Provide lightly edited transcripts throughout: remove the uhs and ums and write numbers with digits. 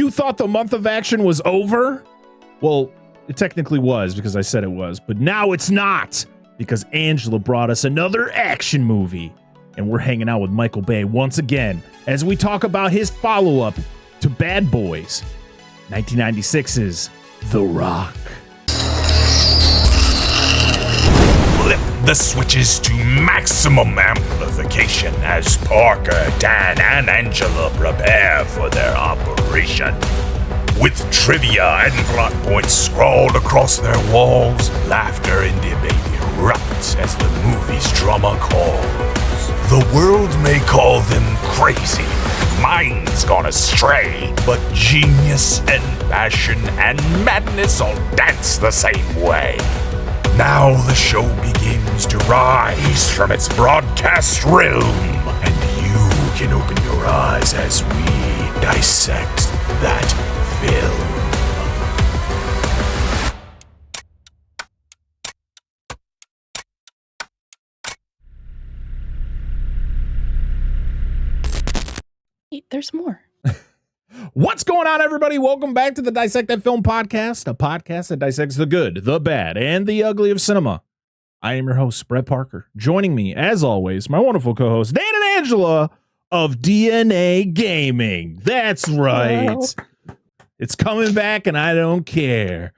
You thought the month of action was over? Well, it technically was because I said it was, but now it's not because Angela brought us another action movie. And we're hanging out with Michael Bay once again as we talk about his follow-up to Bad Boys, 1996's TheRock. Flip the switches to maximum amplification as Parker, Dan, and Angela prepare for their operation. With trivia and plot points scrawled across their walls, laughter and debate erupt as the movie's drama calls. The world may call them crazy, minds gone astray, but genius and passion and madness all dance the same way. Now the show begins to rise from its broadcast realm, and you can open your eyes as we dissect that film. There's more. What's going on, everybody? Welcome back to the Dissect That Film Podcast, a podcast that dissects the good, the bad, and the ugly of cinema. I am your host, Brett Parker. Joining me, as always, my wonderful co-hosts, Dan and Angela of DNA Gaming. That's right. Hello. It's coming back, and I don't care.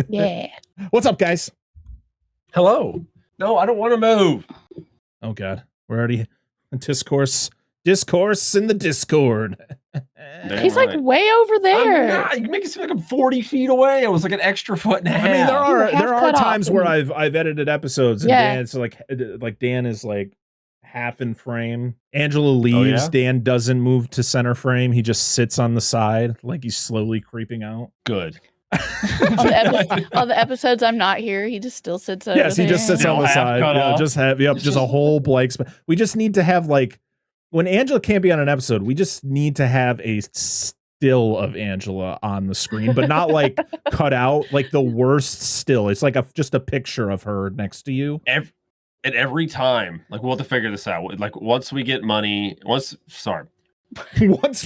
Yeah. What's up, guys? Hello. No, I don't want to move. Oh, God. We're already in discourse in the Discord. He's like way over there. You make it seem like I'm 40 feet away. I was like an extra foot and a half. I mean, there are times where and- I've edited episodes and Yeah. Dan's like Dan is like half in frame. Angela leaves. yeah? Dan doesn't move to center frame. He just sits on the side like he's slowly creeping out. Good. All the episodes I'm not here, he just still sits over Yes, he just sits there. on the Half side. cut Yeah, off. just a whole blank spot. We just need to have like when Angela can't be on an episode, we just need to have a still of Angela on the screen, but not like cut out, like the worst still. It's like just a picture of her next to you. Every time, like we'll have to figure this out. Like once we get money, once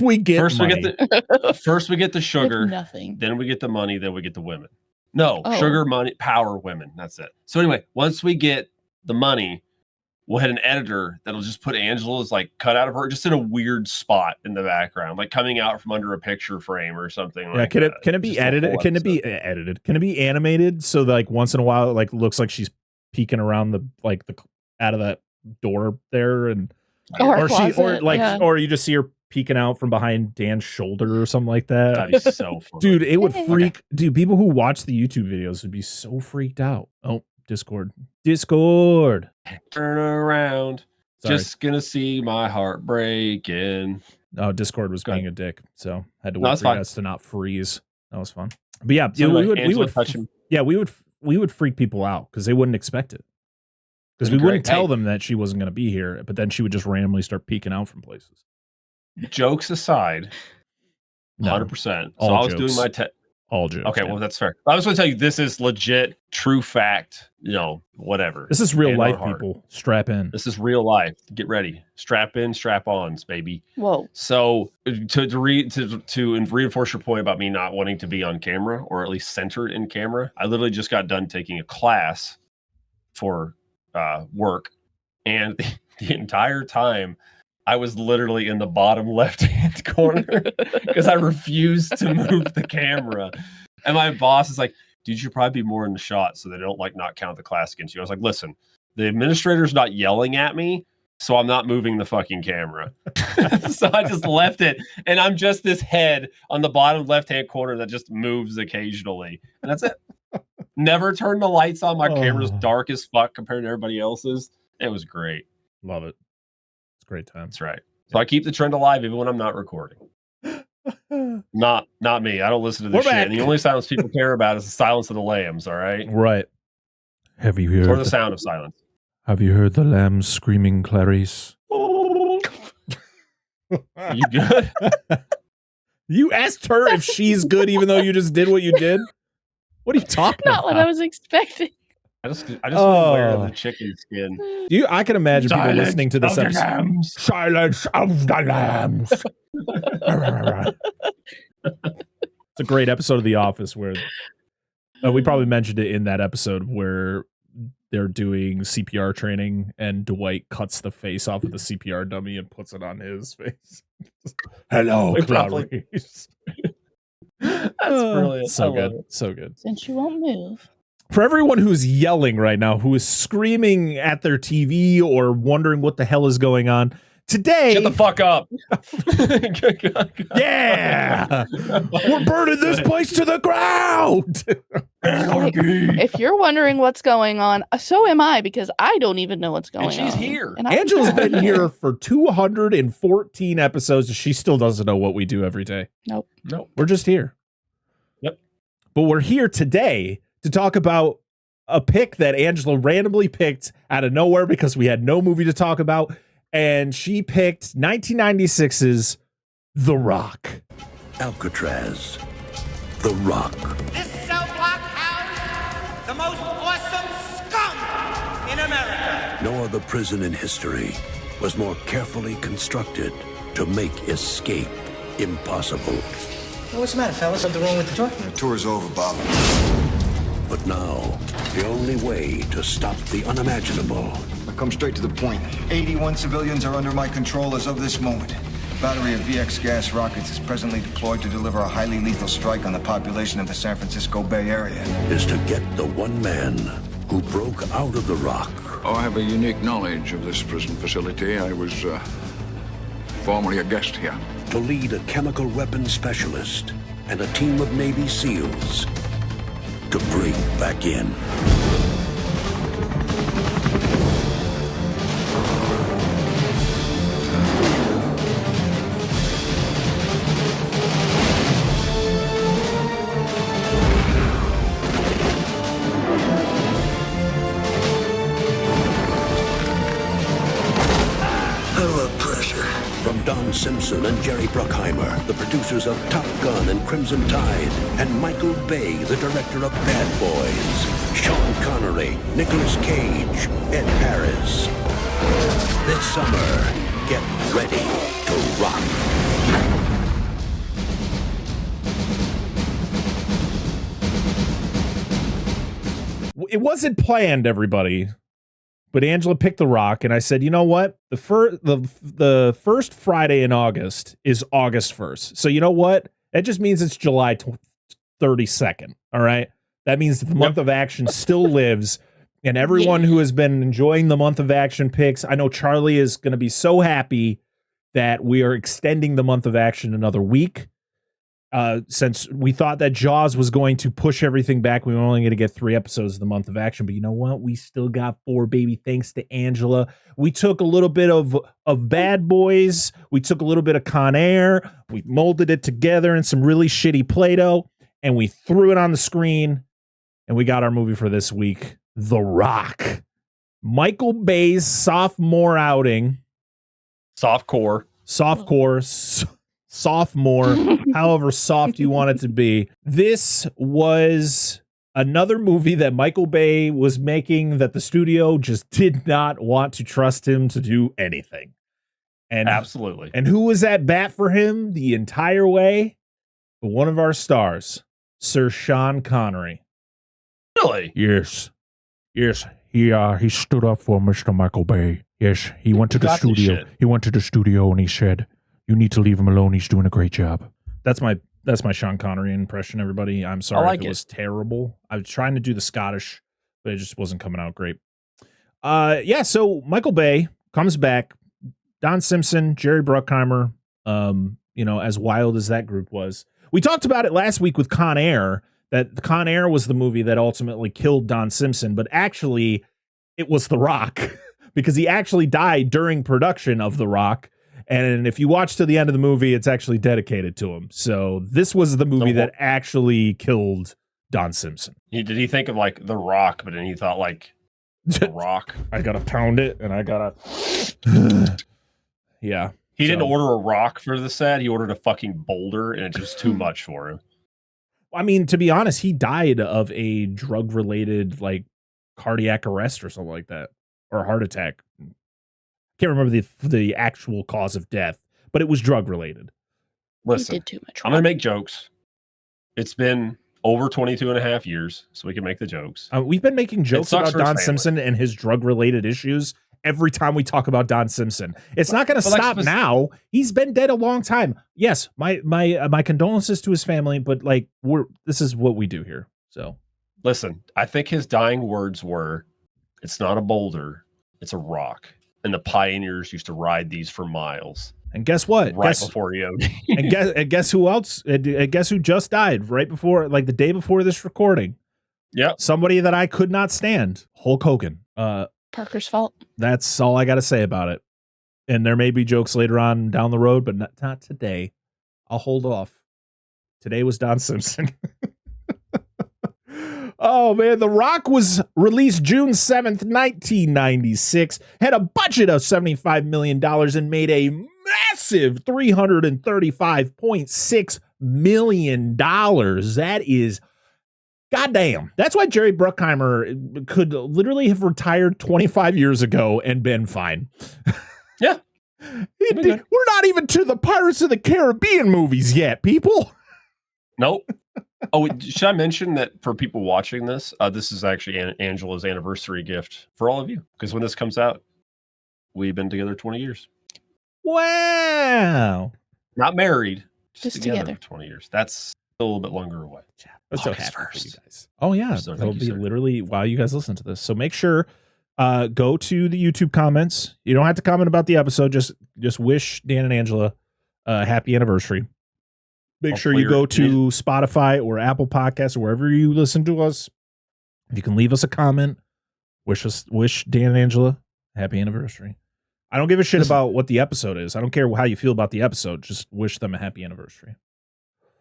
we get first money. we get the With sugar, nothing. then we get the money, then we get the women. No, Oh. sugar, money, power, women. That's it. So anyway, once we get the money, we'll hit an editor that'll just put Angela's like cut out of her just in a weird spot in the background, like coming out from under a picture frame or something. Yeah, like can that. it be Just a edited? whole Can it be episode. edited? Can it be animated so that, like once in a while it like looks like she's peeking around the out of that door there and Or closet, yeah. or you just see her peeking out from behind Dan's shoulder or something like that. That'd be so fun. Dude, it would Okay. freak. Dude, people who watch the YouTube videos would be so freaked out. Oh, Discord. Turn around. Sorry. Just gonna see my heart breaking. Oh, Discord was Go being ahead. a dick, so had to No, wait that's for you fine. guys to not freeze. That was fun. But yeah, So we anyway, would Angela touch him. we would freak people out because they wouldn't expect it. Because we That'd be wouldn't great. tell Hey. them that she wasn't going to be here, but then she would just randomly start peeking out from places. Jokes aside, No, 100%. So All I was jokes. doing my all jokes. Okay, man. well that's fair. I was going to tell you this is legit, true fact. Whatever. This is real Hand on life, heart. people. Strap in. This is real life. Get ready. Strap in, strap ons, baby. Whoa. So to reinforce your point about me not wanting to be on camera or at least centered in camera, I literally just got done taking a class for work, and the entire time I was literally in the bottom left-hand corner because I refused to move the camera. And my boss is like, dude, you should probably be more in the shot so they don't like not count the class against you. I was like, listen, the administrator's not yelling at me, so I'm not moving the fucking camera. So I just left it, and I'm just this head on the bottom left-hand corner that just moves occasionally. And that's it. Never turn the lights on. My camera's Oh. dark as fuck compared to everybody else's. It was great. Love it. It's a great time. That's right. So I keep the trend alive even when I'm not recording. Not me. I don't listen to this We're shit. back. And the only silence people care about is the silence of the lambs, all right? Right. Have you Or heard the sound of silence. Have you heard the lambs screaming, Clarice? You good? You asked her if she's good even though you just did what you did? What are you talking Not about? what I was expecting. I just want to wear the chicken skin. I can imagine people listening to this episode. Silence of the lambs. It's a great episode of The Office where we probably mentioned it in that episode where they're doing CPR training and Dwight cuts the face off of the CPR dummy and puts it on his face. Hello, Clarice. That's brilliant. So good. So good. Since you won't move. For everyone who's yelling right now, who is screaming at their TV or wondering what the hell is going on, today... Shut the fuck up. Yeah! We're burning this place to the ground! If you're wondering what's going on, so am I, because I don't even know what's going on. And she's here. And Angela's been here for 214 episodes, and she still doesn't know what we do every day. Nope. We're just here. Yep. But we're here today to talk about a pick that Angela randomly picked out of nowhere because we had no movie to talk about. And she picked 1996's The Rock. Alcatraz. The Rock. This cell block housed the most awesome skunk in America. No other prison in history was more carefully constructed to make escape impossible. What's the matter, fellas? Something wrong with the tour? The tour's over, Bob. But now, the only way to stop the unimaginable. I come straight to the point. 81 civilians are under my control as of this moment. A battery of VX gas rockets is presently deployed to deliver a highly lethal strike on the population of the San Francisco Bay Area. Is to get the one man who broke out of the Rock. Oh, I have a unique knowledge of this prison facility. I was formerly a guest here. To lead a chemical weapons specialist and a team of Navy SEALs to bring back in. Don Simpson and Jerry Bruckheimer, the producers of Top Gun and Crimson Tide, and Michael Bay, the director of Bad Boys, Sean Connery, NicholasCage, Ed Harris. This summer, get ready to rock. It wasn't planned, everybody. But Angela picked The Rock, and I said, you know what? The first Friday in August is August 1st. So you know what? That just means it's July 32nd, all right? That means the month of action still lives, and everyone who has been enjoying the month of action picks, I know Charlie is going to be so happy that we are extending the month of action another week. Since we thought that Jaws was going to push everything back, we were only going to get 3 episodes of the month of action. But you know what? We still got 4, baby, thanks to Angela. We took a little bit of Bad Boys. We took a little bit of Con Air. We molded it together in some really shitty Play-Doh, and we threw it on the screen, and we got our movie for this week, The Rock. Michael Bay's sophomore outing. Softcore. Sophomore, however soft you want it to be. This was another movie that Michael Bay was making that the studio just did not want to trust him to do anything. And absolutely. And who was at bat for him the entire way? One of our stars, Sir Sean Connery. Really? Yes. He stood up for Mr. Michael Bay. Yes, he went to the studio. He went to the studio and he said, "You need to leave him alone. He's doing a great job." That's my Sean Connery impression, everybody. I'm sorry if it was terrible. I was trying to do the Scottish, but it just wasn't coming out great. So Michael Bay comes back. Don Simpson, Jerry Bruckheimer, as wild as that group was. We talked about it last week with Con Air, that Con Air was the movie that ultimately killed Don Simpson, but actually it was The Rock because he actually died during production of The Rock. And if you watch to the end of the movie, it's actually dedicated to him. So this was the movie that actually killed Don Simpson. Did he think of like The Rock, but then he thought like The Rock? I got to pound it and I got to... Yeah. He didn't order a rock for the set. He ordered a fucking boulder, and it's just too much for him. I mean, to be honest, he died of a drug-related, like, cardiac arrest or something like that, or a heart attack. Can't remember the actual cause of death, but it was drug related. Listen, He did too much. I'm going to make jokes. It's been over 22 and a half years, so we can make the jokes. We've been making jokes about Don family. Simpson and his drug related issues every time we talk about Don Simpson. It's not going to stop now. He's been dead a long time. Yes, my condolences to his family, but like this is what we do here. So listen, I think his dying words were, "It's not a boulder, it's a rock." And the pioneers used to ride these for miles. And guess what? Before he OD'd. and guess who else? Guess who just died right before, like the day before this recording? Yep. Somebody that I could not stand. Hulk Hogan. Parker's fault. That's all I got to say about it. And there may be jokes later on down the road, but not today. I'll hold off. Today was Don Simpson. Oh, man. TheRock was released June 7th, 1996. Had a budget of $75 million and made a massive $335.6 million. That is goddamn. That's why Jerry Bruckheimer could literally have retired 25 years ago and been fine. Yeah. We're not even to the Pirates of the Caribbean movies yet, people. Nope. Oh, should I mention that for people watching this, this is actually Angela's anniversary gift for all of you. Because when this comes out, we've been together 20 years. Wow. Not married, just together. 20 years. That's a little bit longer away. I'm so August happy 1st. for you guys. Oh, yeah. So That'll thank be you, sir. literally while you guys listen to this. So make sure go to the YouTube comments. You don't have to comment about the episode. Just wish Dan and Angela a happy anniversary. Make sure you go to Spotify or Apple Podcasts or wherever you listen to us. You can leave us a comment. Wish Dan and Angela happy anniversary. I don't give a shit about what the episode is. I don't care how you feel about the episode. Just wish them a happy anniversary.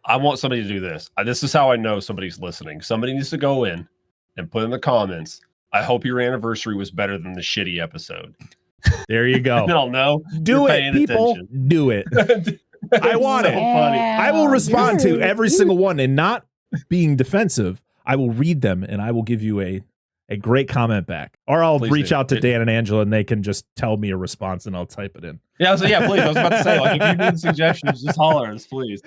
I want somebody to do this. This is how I know somebody's listening. Somebody needs to go in and put in the comments, "I hope your anniversary was better than the shitty episode." There you go. Then I'll know. Do it, people. Attention. Do it. I want it. Funny. I will respond to every single one, and not being defensive. I will read them and I will give you a great comment back. Or I'll reach out to Dan and Angela and they can just tell me a response and I'll type it in. Yeah, please. I was about to say, like, if you need suggestions, just holler at us, please.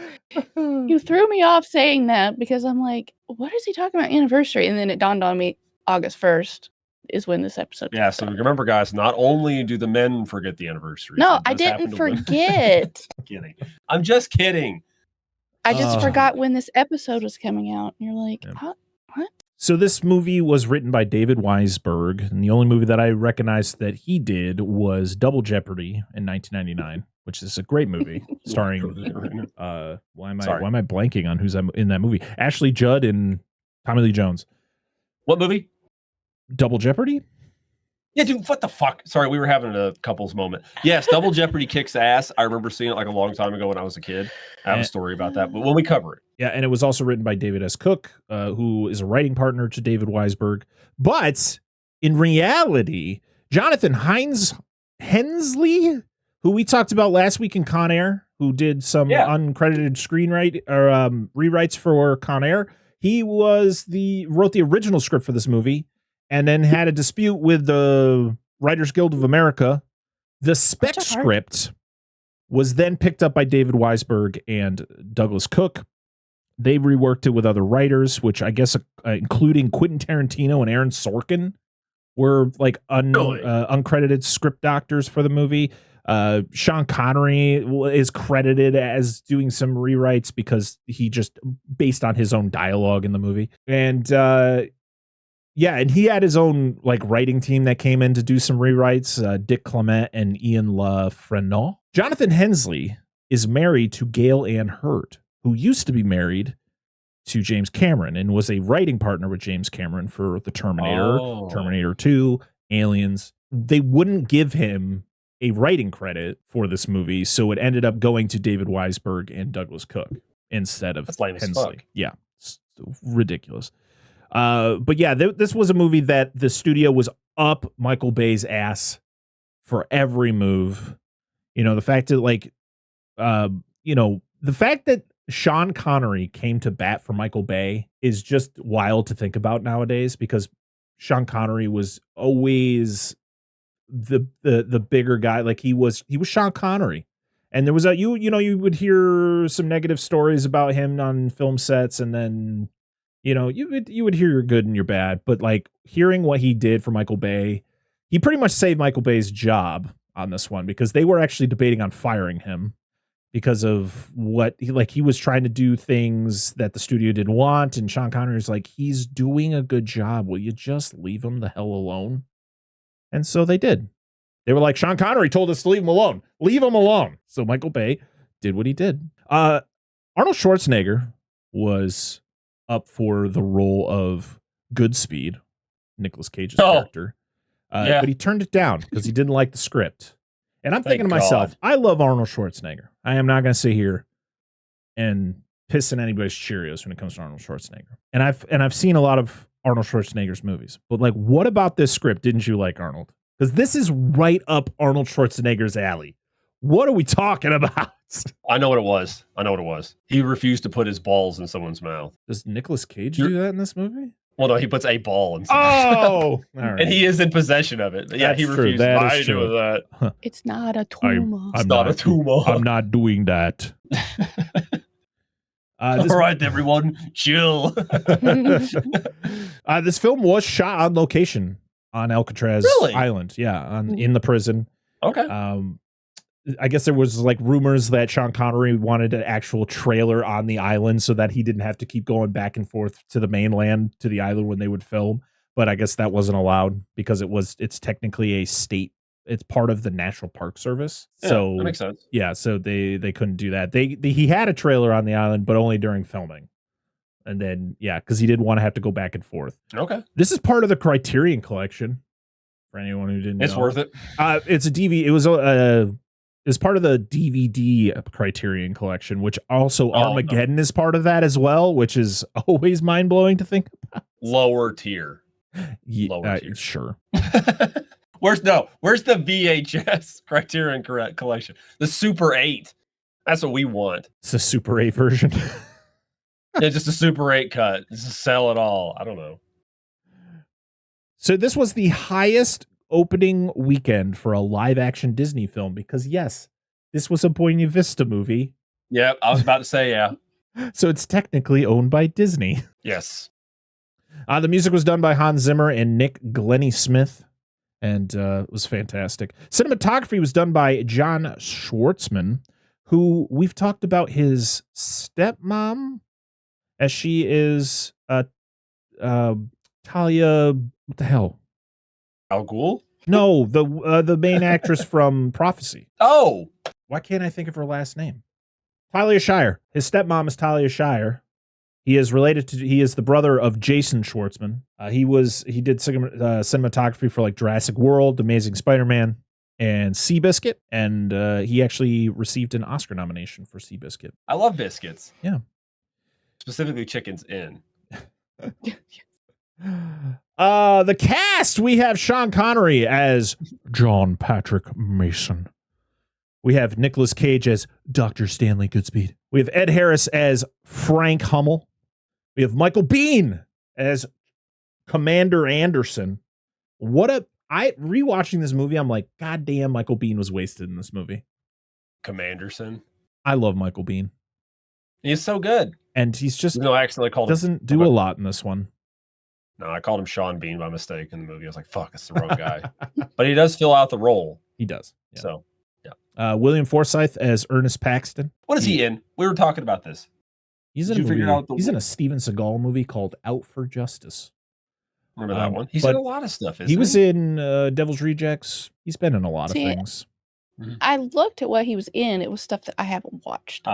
You threw me off saying that because I'm like, what is he talking about anniversary? And then it dawned on me, August 1st is when this episode Yeah, so remember, guys, not only do the men forget the anniversary. No, I didn't forget. Kidding. I'm just kidding. I just forgot when this episode was coming out. And you're like, what? So this movie was written by David Weisberg, and the only movie that I recognized that he did was Double Jeopardy in 1999, which is a great movie starring. Why am I blanking on who's in that movie? Ashley Judd and Tommy Lee Jones. What movie? Double Jeopardy? Yeah, dude, what the fuck? Sorry, we were having a couples moment. Yes, Double Jeopardy kicks ass. I remember seeing it like a long time ago when I was a kid. I have a story about that, but when we cover it. Yeah, and it was also written by David S. Cook, who is a writing partner to David Weisberg. But in reality, Jonathan Hensley, who we talked about last week in Con Air, who did some uncredited rewrites for Con Air, he wrote the original script for this movie. And then had a dispute with the Writers Guild of America. The spec script was then picked up by David Weisberg and Douglas Cook. They reworked it with other writers, which I guess including Quentin Tarantino and Aaron Sorkin were like uncredited script doctors for the movie. Sean Connery is credited as doing some rewrites because he just based on his own dialogue in the movie. And yeah, and he had his own like writing team that came in to do some rewrites, Dick Clement and Ian LaFreniere. Jonathan Hensley is married to Gail Ann Hurd, who used to be married to James Cameron and was a writing partner with James Cameron for The Terminator, Terminator 2, Aliens. They wouldn't give him a writing credit for this movie, so it ended up going to David Weisberg and Douglas Cook instead of Hensley. Yeah, it's ridiculous. But yeah, this was a movie that the studio was up Michael Bay's ass for every move. You know, the fact that the fact that Sean Connery came to bat for Michael Bay is just wild to think about nowadays, because Sean Connery was always the bigger guy. Like he was Sean Connery. And there was you would hear some negative stories about him on film sets, and then you would hear your good and your bad, but like hearing what he did for Michael Bay, he pretty much saved Michael Bay's job on this one, because they were actually debating on firing him because of what he was trying to do things that the studio didn't want, and Sean Connery's like, he's doing a good job. Will you just leave him the hell alone? And so they did. They were like, Sean Connery told us to leave him alone. Leave him alone. So Michael Bay did what he did. Arnold Schwarzenegger was up for the role of Goodspeed, Nicolas Cage's character. But he turned it down because he didn't like the script. And I'm thinking to myself, I love Arnold Schwarzenegger. I am not going to sit here and piss in anybody's Cheerios when it comes to Arnold Schwarzenegger. And I've seen a lot of Arnold Schwarzenegger's movies. But like, what about this script didn't you like, Arnold? Because this is right up Arnold Schwarzenegger's alley. What are we talking about? I know what it was. He refused to put his balls in someone's mouth. Does Nicolas Cage do that in this movie? Well, no, he puts a ball in someone's mouth. All right. And he is in possession of it. But yeah, he refused. I do that. It's not a tumor. It's not a tumor. I'm not doing that. All right, everyone, chill. This film was shot on location on Alcatraz Island. Yeah, in the prison. Okay. I guess there was like rumors that Sean Connery wanted an actual trailer on the island so that he didn't have to keep going back and forth to the mainland, to the island when they would film. But I guess that wasn't allowed because it's technically a state. It's part of the National Park Service. Yeah, so that makes sense. Yeah. So they couldn't do that. He had a trailer on the island, but only during filming. And then, because he didn't want to have to go back and forth. Okay. This is part of the Criterion Collection for anyone who didn't know. It's worth it. It's a DVD. It was is part of the DVD Criterion Collection, which also Armageddon is part of that as well, which is always mind blowing to think about. Lower tier. Lower tier. Sure. Where's the VHS Criterion Collection? The Super 8. That's what we want. It's a Super 8 version. Yeah, just a Super 8 cut. Just sell it all. I don't know. So this was the highest opening weekend for a live action Disney film because yes, this was a Buena Vista movie. Yeah, I was about to say, yeah. So it's technically owned by Disney. Yes. The music was done by Hans Zimmer and Nick Glennie Smith, and it was fantastic. Cinematography was done by John Schwartzman, who we've talked about his stepmom, as she is Talia. What the hell? Al Ghul? No, the main actress from Prophecy. Oh, why can't I think of her last name? Talia Shire. His stepmom is Talia Shire. He is the brother of Jason Schwartzman. He did cinematography for like Jurassic World, Amazing Spider-Man, and Seabiscuit, and he actually received an Oscar nomination for Seabiscuit. I love biscuits. Yeah, specifically Chickens Inn. The cast, we have Sean Connery as John Patrick Mason. We have Nicolas Cage as Dr. Stanley Goodspeed. We have Ed Harris as Frank Hummel. We have Michael Biehn as Commander Anderson. Rewatching this movie, I'm like, God damn, Michael Biehn was wasted in this movie. Commanderson. I love Michael Biehn. He's so good. And he's just doesn't do a lot in this one. No, I called him Sean Bean by mistake in the movie. I was like, fuck, it's the wrong guy. But he does fill out the role. He does. Yeah. So, yeah. William Forsythe as Ernest Paxton. What is he in? We were talking about this. He's in a Steven Seagal movie called Out for Justice. Remember that one? He's in a lot of stuff, isn't he? Was in Devil's Rejects. He's been in a lot of things. I looked at what he was in. It was stuff that I haven't watched.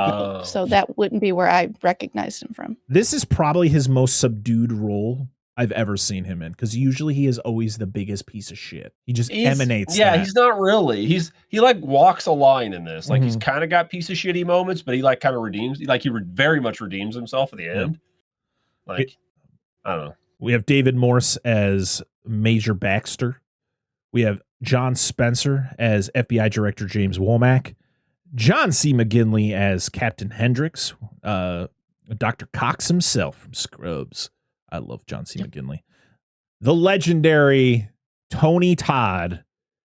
So that wouldn't be where I recognized him from. This is probably his most subdued role I've ever seen him in, because usually he is always the biggest piece of shit. He just emanates. Yeah, he's not really. He like walks a line in this. Like he's kind of got piece of shitty moments, but he like kind of redeems. Like he very much redeems himself at the end. Like I don't know. We have David Morse as Major Baxter. We have John Spencer as FBI Director James Womack. John C. McGinley as Captain Hendricks. Dr. Cox himself from Scrubs. I love John C. McGinley. the legendary Tony Todd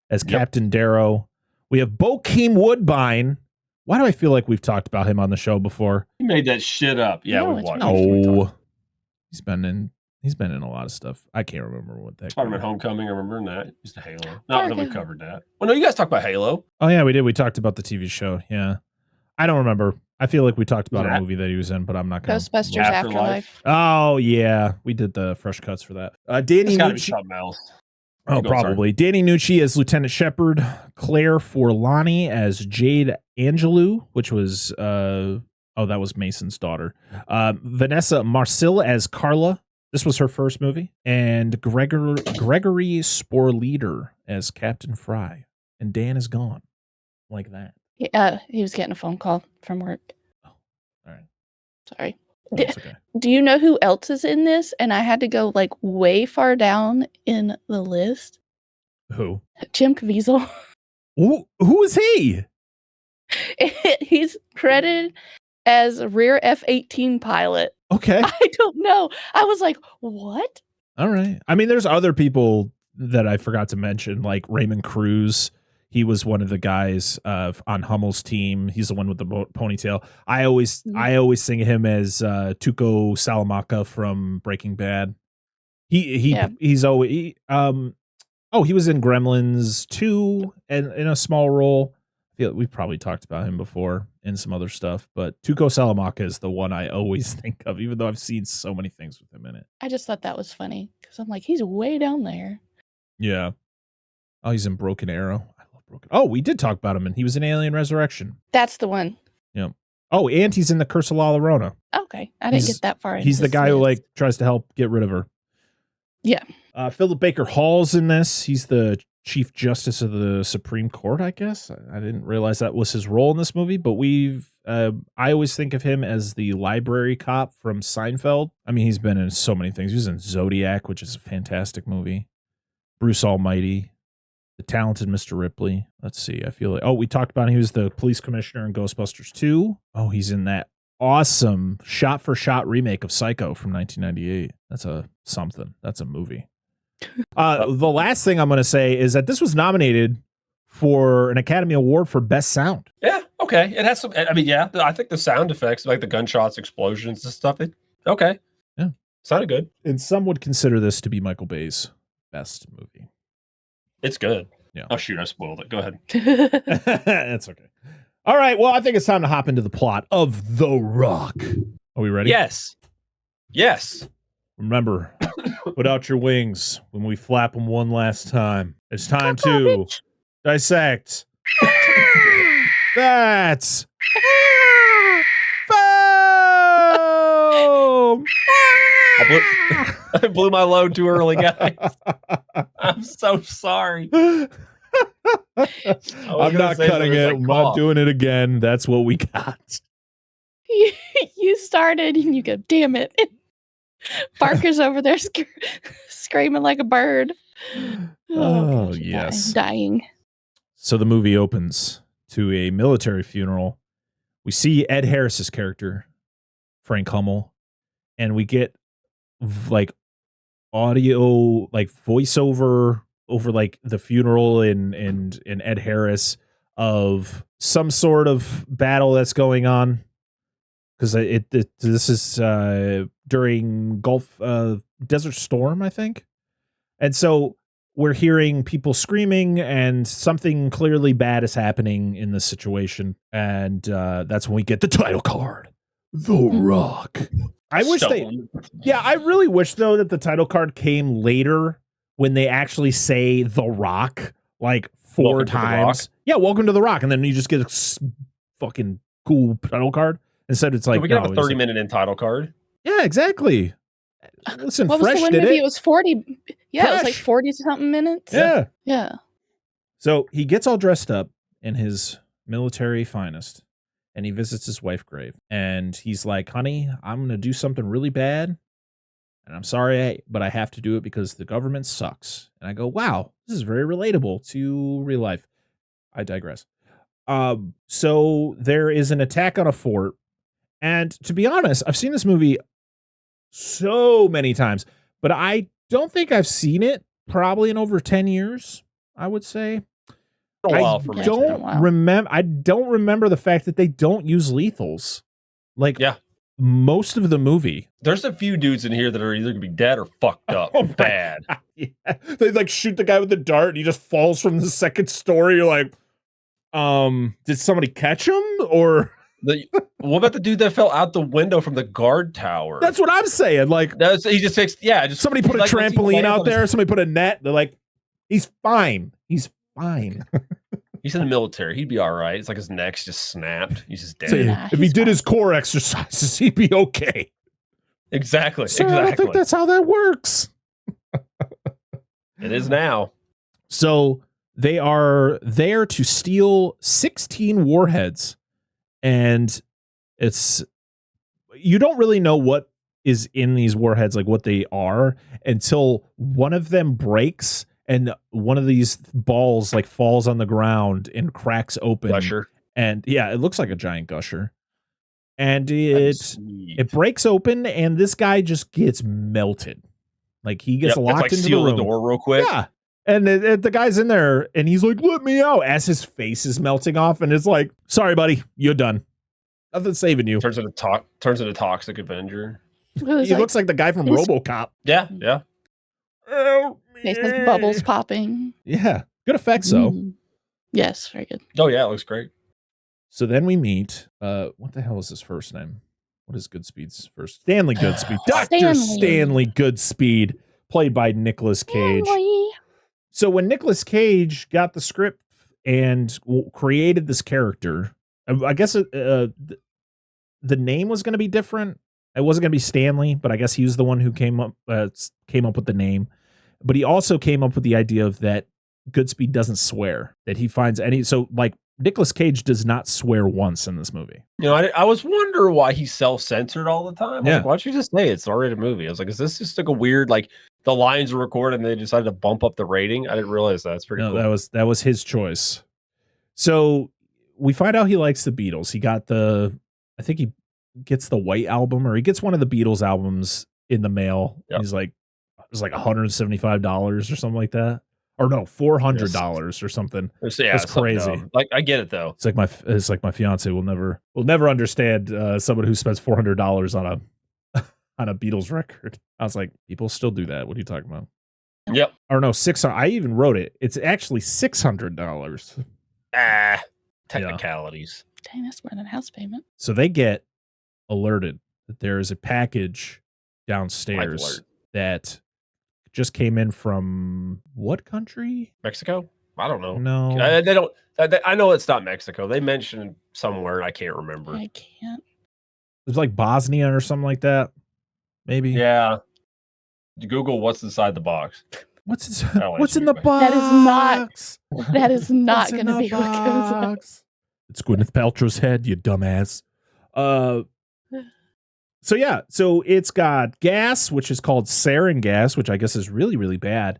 as Captain Darrow. We have Bokeem Woodbine. Why do I feel like we've talked about him on the show before? He made that shit up. Yeah, No, we it's watched. Oh, he's been in a lot of stuff. I can't remember what that. Spider-Man Homecoming, I remember that. Used to Halo. No, we covered that. Well, no, you guys talked about Halo. Oh yeah, we did. We talked about the TV show. Yeah, I don't remember. I feel like we talked about a movie that he was in, but I'm not going to. Ghostbusters Afterlife. Oh yeah, we did the fresh cuts for that. Danny Nucci. Oh, probably. Danny Nucci as Lieutenant Shepard, Claire Forlani as Jade Angelou, which was that was Mason's daughter. Vanessa Marcil as Carla. This was her first movie. And Gregory Sporleader as Captain Fry. And Dan is gone. Like that. He was getting a phone call from work. Oh, all right. Sorry. Okay. Do you know who else is in this? And I had to go like way far down in the list. Who? Jim Caviezel. Who is he? He's credited as rear F-18 pilot. Okay. I don't know. I was like, what? All right. I mean, there's other people that I forgot to mention, like Raymond Cruz. He was one of the guys on Hummel's team. He's the one with the ponytail. I always think of him as Tuco Salamanca from Breaking Bad. He's always he was in Gremlins 2 and in a small role. I feel like we've probably talked about him before in some other stuff, but Tuco Salamanca is the one I always think of, even though I've seen so many things with him in it. I just thought that was funny because I'm like, he's way down there. Yeah. Oh, he's in Broken Arrow. Oh, we did talk about him, and he was in Alien Resurrection. That's the one. Yeah. Oh, and he's in the Curse of La Llorona. Okay, I didn't get that far. He's the guy who like tries to help get rid of her. Yeah. Philip Baker Hall's in this. He's the Chief Justice of the Supreme Court, I guess. I didn't realize that was his role in this movie, but I always think of him as the library cop from Seinfeld. I mean, he's been in so many things. He was in Zodiac, which is a fantastic movie. Bruce Almighty. The Talented Mr. Ripley. Let's see. I feel like, we talked about him. He was the police commissioner in Ghostbusters 2. Oh, he's in that awesome shot-for-shot remake of Psycho from 1998. That's a movie. The last thing I'm going to say is that this was nominated for an Academy Award for Best Sound. Yeah, okay. It has some, I mean, yeah, I think the sound effects, like the gunshots, explosions and stuff, okay. Yeah. Sounded good. And some would consider this to be Michael Bay's best movie. It's good. Yeah. Oh, shoot, I spoiled it. Go ahead. That's okay. All right. Well, I think it's time to hop into the plot of TheRock. Are we ready? Yes. Remember, put out your wings when we flap them one last time. It's time to dissect. That's foam. I blew my load too early, guys. I'm so sorry. I'm not cutting it. I'm not doing it again. That's what we got. You started and you go, damn it. Parker's over there screaming like a bird. Oh, gosh, yes. Dying. So the movie opens to a military funeral. We see Ed Harris's character, Frank Hummel, and we get like audio, like voiceover over like the funeral and Ed Harris of some sort of battle that's going on, because this is during Desert Storm, I think, and so we're hearing people screaming and something clearly bad is happening in this situation, and that's when we get the title card, TheRock. I really wish though that the title card came later when they actually say TheRock like four times. Yeah, welcome to TheRock, and then you just get a fucking cool title card. Instead, it's like we got a 30-minute in title card. Yeah, exactly. Listen, what was Fresh the one did movie? it. It was 40. Yeah, Fresh. It was like 40 something minutes. Yeah. So he gets all dressed up in his military finest, and he visits his wife's grave. And he's like, honey, I'm going to do something really bad. And I'm sorry, but I have to do it because the government sucks. And I go, wow, this is very relatable to real life. I digress. So there is an attack on a fort. And to be honest, I've seen this movie so many times, but I don't think I've seen it probably in over 10 years, I would say. A while for me. it's been a while. I don't remember the fact that they don't use lethals. Like, Yeah. most of the movie. There's a few dudes in here that are either gonna be dead or fucked up. Oh, Bad. Yeah. They like shoot the guy with the dart and he just falls from the second story. You're like, did somebody catch him? Or What about the dude that fell out the window from the guard tower? that's what I'm saying. Like, He just fixed. Yeah, just somebody put a like, trampoline out there. Somebody put a net. They're like, he's fine. He's fine. He's in the military. He'd be all right. It's like his neck's just snapped. He's just dead. So, Nah, if he he's did fine. his core exercises, he'd be okay. Exactly. Sir, exactly. I don't think that's how that works. It is now. So they are there to steal 16 warheads, and you don't really know what is in these warheads, like what they are, until one of them breaks and one of these balls like falls on the ground and cracks open. Gusher. And yeah, it looks like a giant gusher. And That's it breaks open, and this guy just gets melted. Like he gets locked like into seal the room. the door real quick. Yeah. And the guy's in there, and he's like, "Let me out!" As his face is melting off, and it's like, "Sorry, buddy, you're done. Nothing's saving you." Turns into Toxic Avenger. He looks like the guy from He's- RoboCop. Yeah, yeah. Help me. Face has bubbles popping. Yeah, good effects though. Mm. Yes, very good. Oh yeah, it looks great. So then we meet. What the hell is his first name? What is Goodspeed's first? Stanley Goodspeed. Dr. Stanley Goodspeed, played by Nicolas Cage. Stanley. So when Nicolas Cage got the script and created this character, I guess the name was going to be different. It wasn't going to be Stanley, but I guess he was the one who came up with the name. But he also came up with the idea of that Goodspeed doesn't swear, that he finds any. So like Nicolas Cage does not swear once in this movie. You know, I was wondering why he's self-censored all the time. Yeah. Like, why don't you just say it's an R-rated movie? I was like, is this just like a weird, like the lines are recorded and they decided to bump up the rating? I didn't realize that. That's pretty No, cool. that was his choice. So we find out he likes the Beatles. He got I think he gets the White Album, or he gets one of the Beatles albums in the mail. Yep. He's like, it was like $175 or something like that. Or no, $400 or something. It's That's something crazy. dumb. Like I get it though. It's like my fiance will never understand someone who spends $400 on a Beatles record. I was like, people still do that. What are you talking about? Yep. Or no, 600. I even wrote it. It's actually $600. Technicalities. Dang, that's more than a house payment. So they get alerted that there is a package downstairs Life alert. that just came in from what country? Mexico? I don't know. No, They don't. I know it's not Mexico. They mentioned somewhere. I can't remember. I can't. it was like Bosnia or something like that. Maybe. Yeah. Google what's inside the box. What's I'll what's answer in the you box? That is not What's in going to the be what goes on. box? It's Gwyneth Paltrow's head, you dumbass. So yeah, so it's got gas, which is called sarin gas, which I guess is really, really bad.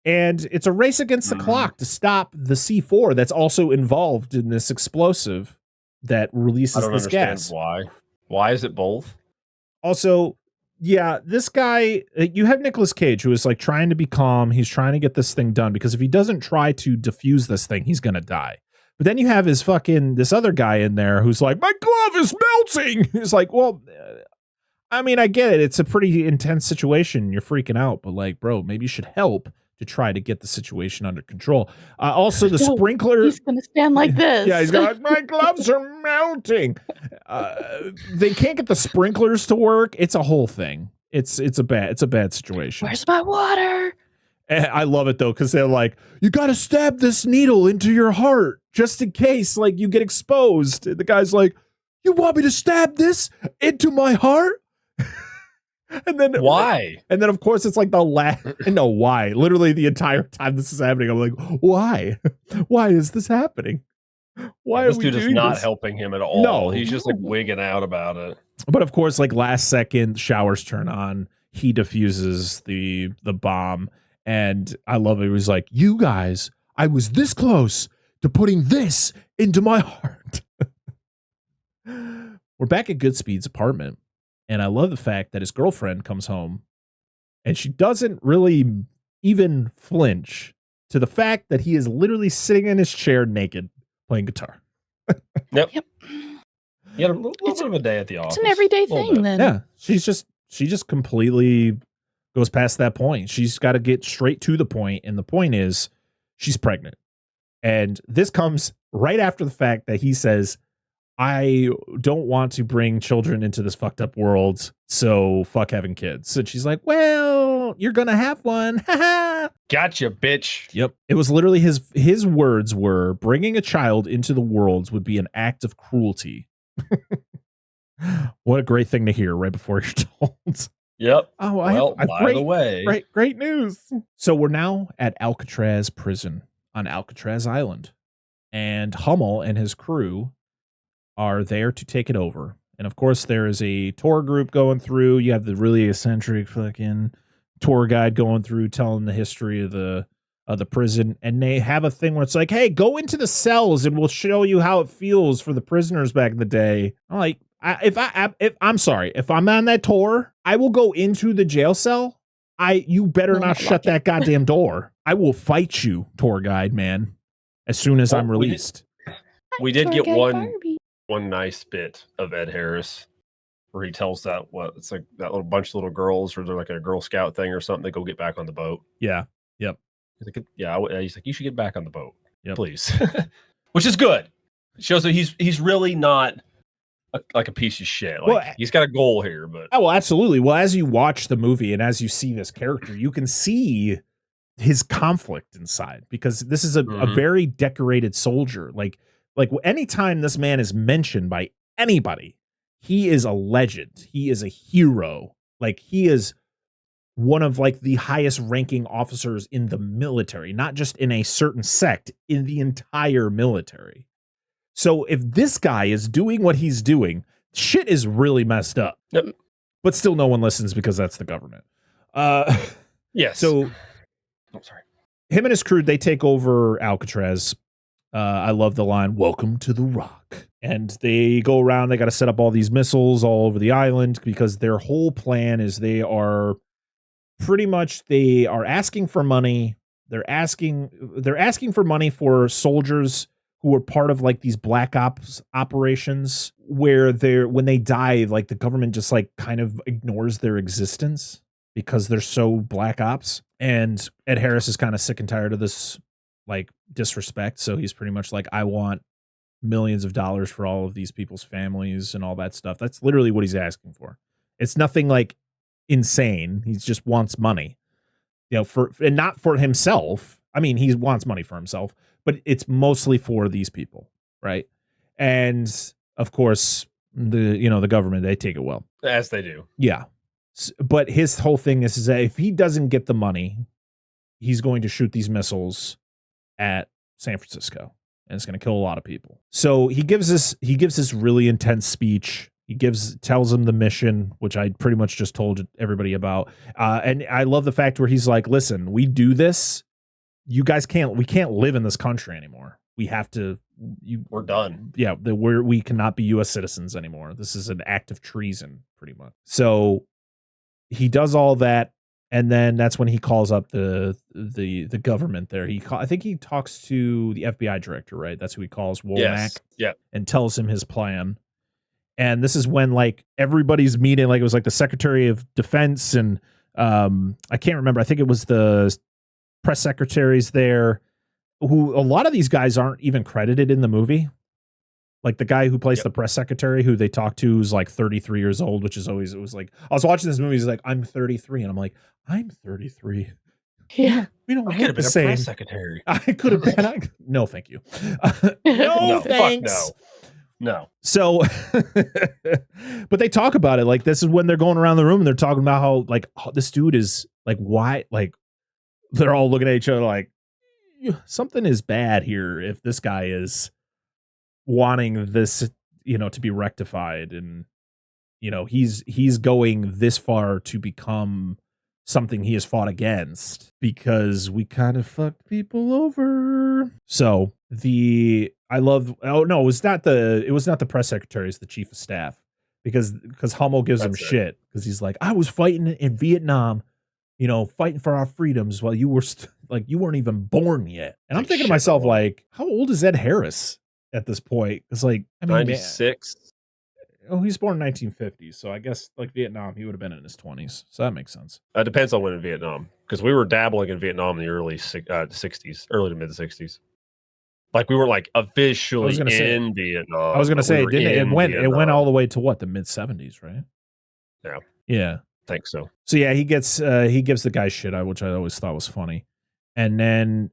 And it's a race against the clock to stop the C4 that's also involved in this explosive that I releases don't this understand gas. why. Why is it both? Also, yeah, this guy, you have Nicolas Cage, who is like trying to be calm. He's trying to get this thing done, because if he doesn't try to defuse this thing, he's going to die. But then you have this other guy in there who's like, my glove is melting. He's like, well, I mean, I get it. It's a pretty intense situation. You're freaking out, but like, bro, maybe you should help to try to get the situation under control. Also, the No, sprinkler. He's going to stand like this. Yeah, he's got my gloves are melting. They can't get the sprinklers to work. It's a whole thing. It's a bad situation. Where's my water? And I love it though, because they're like, you got to stab this needle into your heart just in case like you get exposed. And the guy's like, you want me to stab this into my heart? And then Why? And then of course it's like the last. No, why? Literally the entire time this is happening, I'm like, why? Why is this happening? Why This are we dude is doing not this? helping him at all. No. He's just like wigging out about it. But of course, like last second, showers turn on. He defuses the bomb, and I love it. He was like, "You guys, I was this close to putting this into my heart." We're back at Goodspeed's apartment, and I love the fact that his girlfriend comes home And she doesn't really even flinch to the fact that he is literally sitting in his chair naked playing guitar. Yep. Yep. You had a little bit of a day at the office. It's an everyday Little thing bit. then. Yeah, she just completely goes past that point. She's got to get straight to the point, and the point is she's pregnant. And this comes right after the fact that he says, I don't want to bring children into this fucked up world, so fuck having kids. And she's like, well, you're gonna have one. Gotcha, bitch. Yep. It was literally his words were, bringing a child into the world would be an act of cruelty. What a great thing to hear right before you're told. Yep. Oh, Well, by the way, great news. So we're now at Alcatraz prison on Alcatraz Island, and Hummel and his crew are there to take it over. And of course, there is a tour group going through. You have the really eccentric fucking tour guide going through, telling the history of the prison. And they have a thing where it's like, hey, go into the cells and we'll show you how it feels for the prisoners back in the day. I'm like, I'm sorry, if I'm on that tour, I will go into the jail cell. You better not shut that goddamn door. I will fight you, tour guide, man, as soon as I'm released. We did get one nice bit of Ed Harris where he tells it's like that little bunch of little girls, or they're like a Girl Scout thing or something. They go get back on the boat. Yeah. Yep. He's like, you should get back on the boat, please. Which is good. It shows that he's really not like a piece of shit. Like, he's got a goal here, but well, absolutely. Well, as you watch the movie and as you see this character, you can see his conflict inside, because this is a very decorated soldier. Like anytime this man is mentioned by anybody, he is a legend. He is a hero. Like, he is one of like the highest ranking officers in the military, not just in a certain sect, in the entire military. So if this guy is doing what he's doing, shit is really messed up. Yep. But still no one listens because that's the government. Yes. So him and his crew, they take over Alcatraz. I love the line, "Welcome to the Rock." And they go around, they got to set up all these missiles all over the island, because their whole plan is they are asking for money. They're asking for money for soldiers who are part of like these black ops operations, where when they die, like the government just like kind of ignores their existence because they're so black ops. And Ed Harris is kind of sick and tired of this like disrespect. So he's pretty much like, I want millions of dollars for all of these people's families and all that stuff. That's literally what he's asking for. It's nothing like insane. He just wants money, and not for himself. I mean, he wants money for himself, but it's mostly for these people. Right. And of course, the government, they take it well. As they do. Yeah. But his whole thing is that if he doesn't get the money, he's going to shoot these missiles at San Francisco, and it's going to kill a lot of people. So he gives this really intense speech. He tells them the mission, which I pretty much just told everybody about. And I love the fact where he's like, listen, we do this. We can't live in this country anymore. We have to, we're done. Yeah. We cannot be U.S. citizens anymore. This is an act of treason, pretty much. So he does all that. And then that's when he calls up the government there. I think he talks to the FBI director, right? That's who he calls, Womack. Yes. Yeah. And tells him his plan. And this is when like everybody's meeting, like it was like the Secretary of Defense and I can't remember. I think it was the press secretaries there, who a lot of these guys aren't even credited in the movie. Like the guy who plays the press secretary, who they talk to, is like 33 years old, which is always, it was like, I was watching this movie, he's like, I'm 33. And I'm like, I'm 33. Yeah. We don't look the same. Press secretary. I could have been. No, thank you. No, thanks. Fuck no. So, but they talk about it. Like, this is when they're going around the room and they're talking about how, like, this dude is like, why? Like, they're all looking at each other like, something is bad here if this guy is wanting this, to be rectified. And, he's going this far to become something he has fought against, because we kind of fucked people over. So it was not the press secretary, it's the chief of staff, because Hummel gives him shit, because he's like, I was fighting in Vietnam, fighting for our freedoms while you were you weren't even born yet. And I'm thinking to myself, how old is Ed Harris at this point? It's 96. He's born in 1950, so I guess Vietnam, he would have been in his 20s. So that makes sense. It depends on when in Vietnam, because we were dabbling in Vietnam in the early 60s, early to mid 60s. We weren't officially in Vietnam. I was gonna say, it went all the way to what, the mid 70s, right? Yeah. I think so. So yeah, he gives the guy shit, which I always thought was funny. And then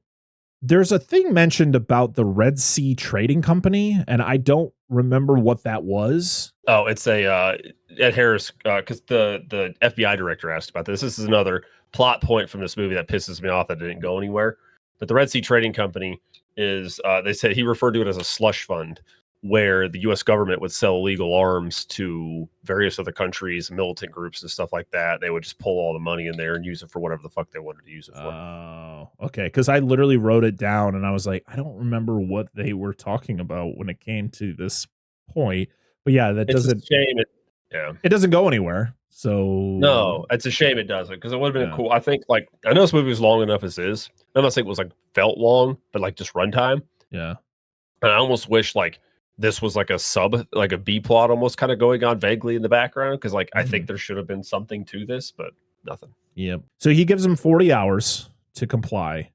there's a thing mentioned about the Red Sea Trading Company, and I don't remember what that was. Oh, it's Ed Harris, because the FBI director asked about this. This is another plot point from this movie that pisses me off that didn't go anywhere. But the Red Sea Trading Company is, they said he referred to it as a slush fund, where the U.S. government would sell illegal arms to various other countries, militant groups and stuff like that. They would just pull all the money in there and use it for whatever the fuck they wanted to use it for. Oh, okay. Because I literally wrote it down and I was like, I don't remember what they were talking about when it came to this point. But yeah, It's a shame. It doesn't go anywhere. So no, it's a shame it doesn't, because it would have been cool. I think I know this movie was long enough as is. I'm not saying it was felt long, but just runtime. Yeah. And I almost wish this was a sub, a B plot almost kind of going on vaguely in the background, because I think there should have been something to this, but nothing. Yep. So he gives him 40 hours to comply,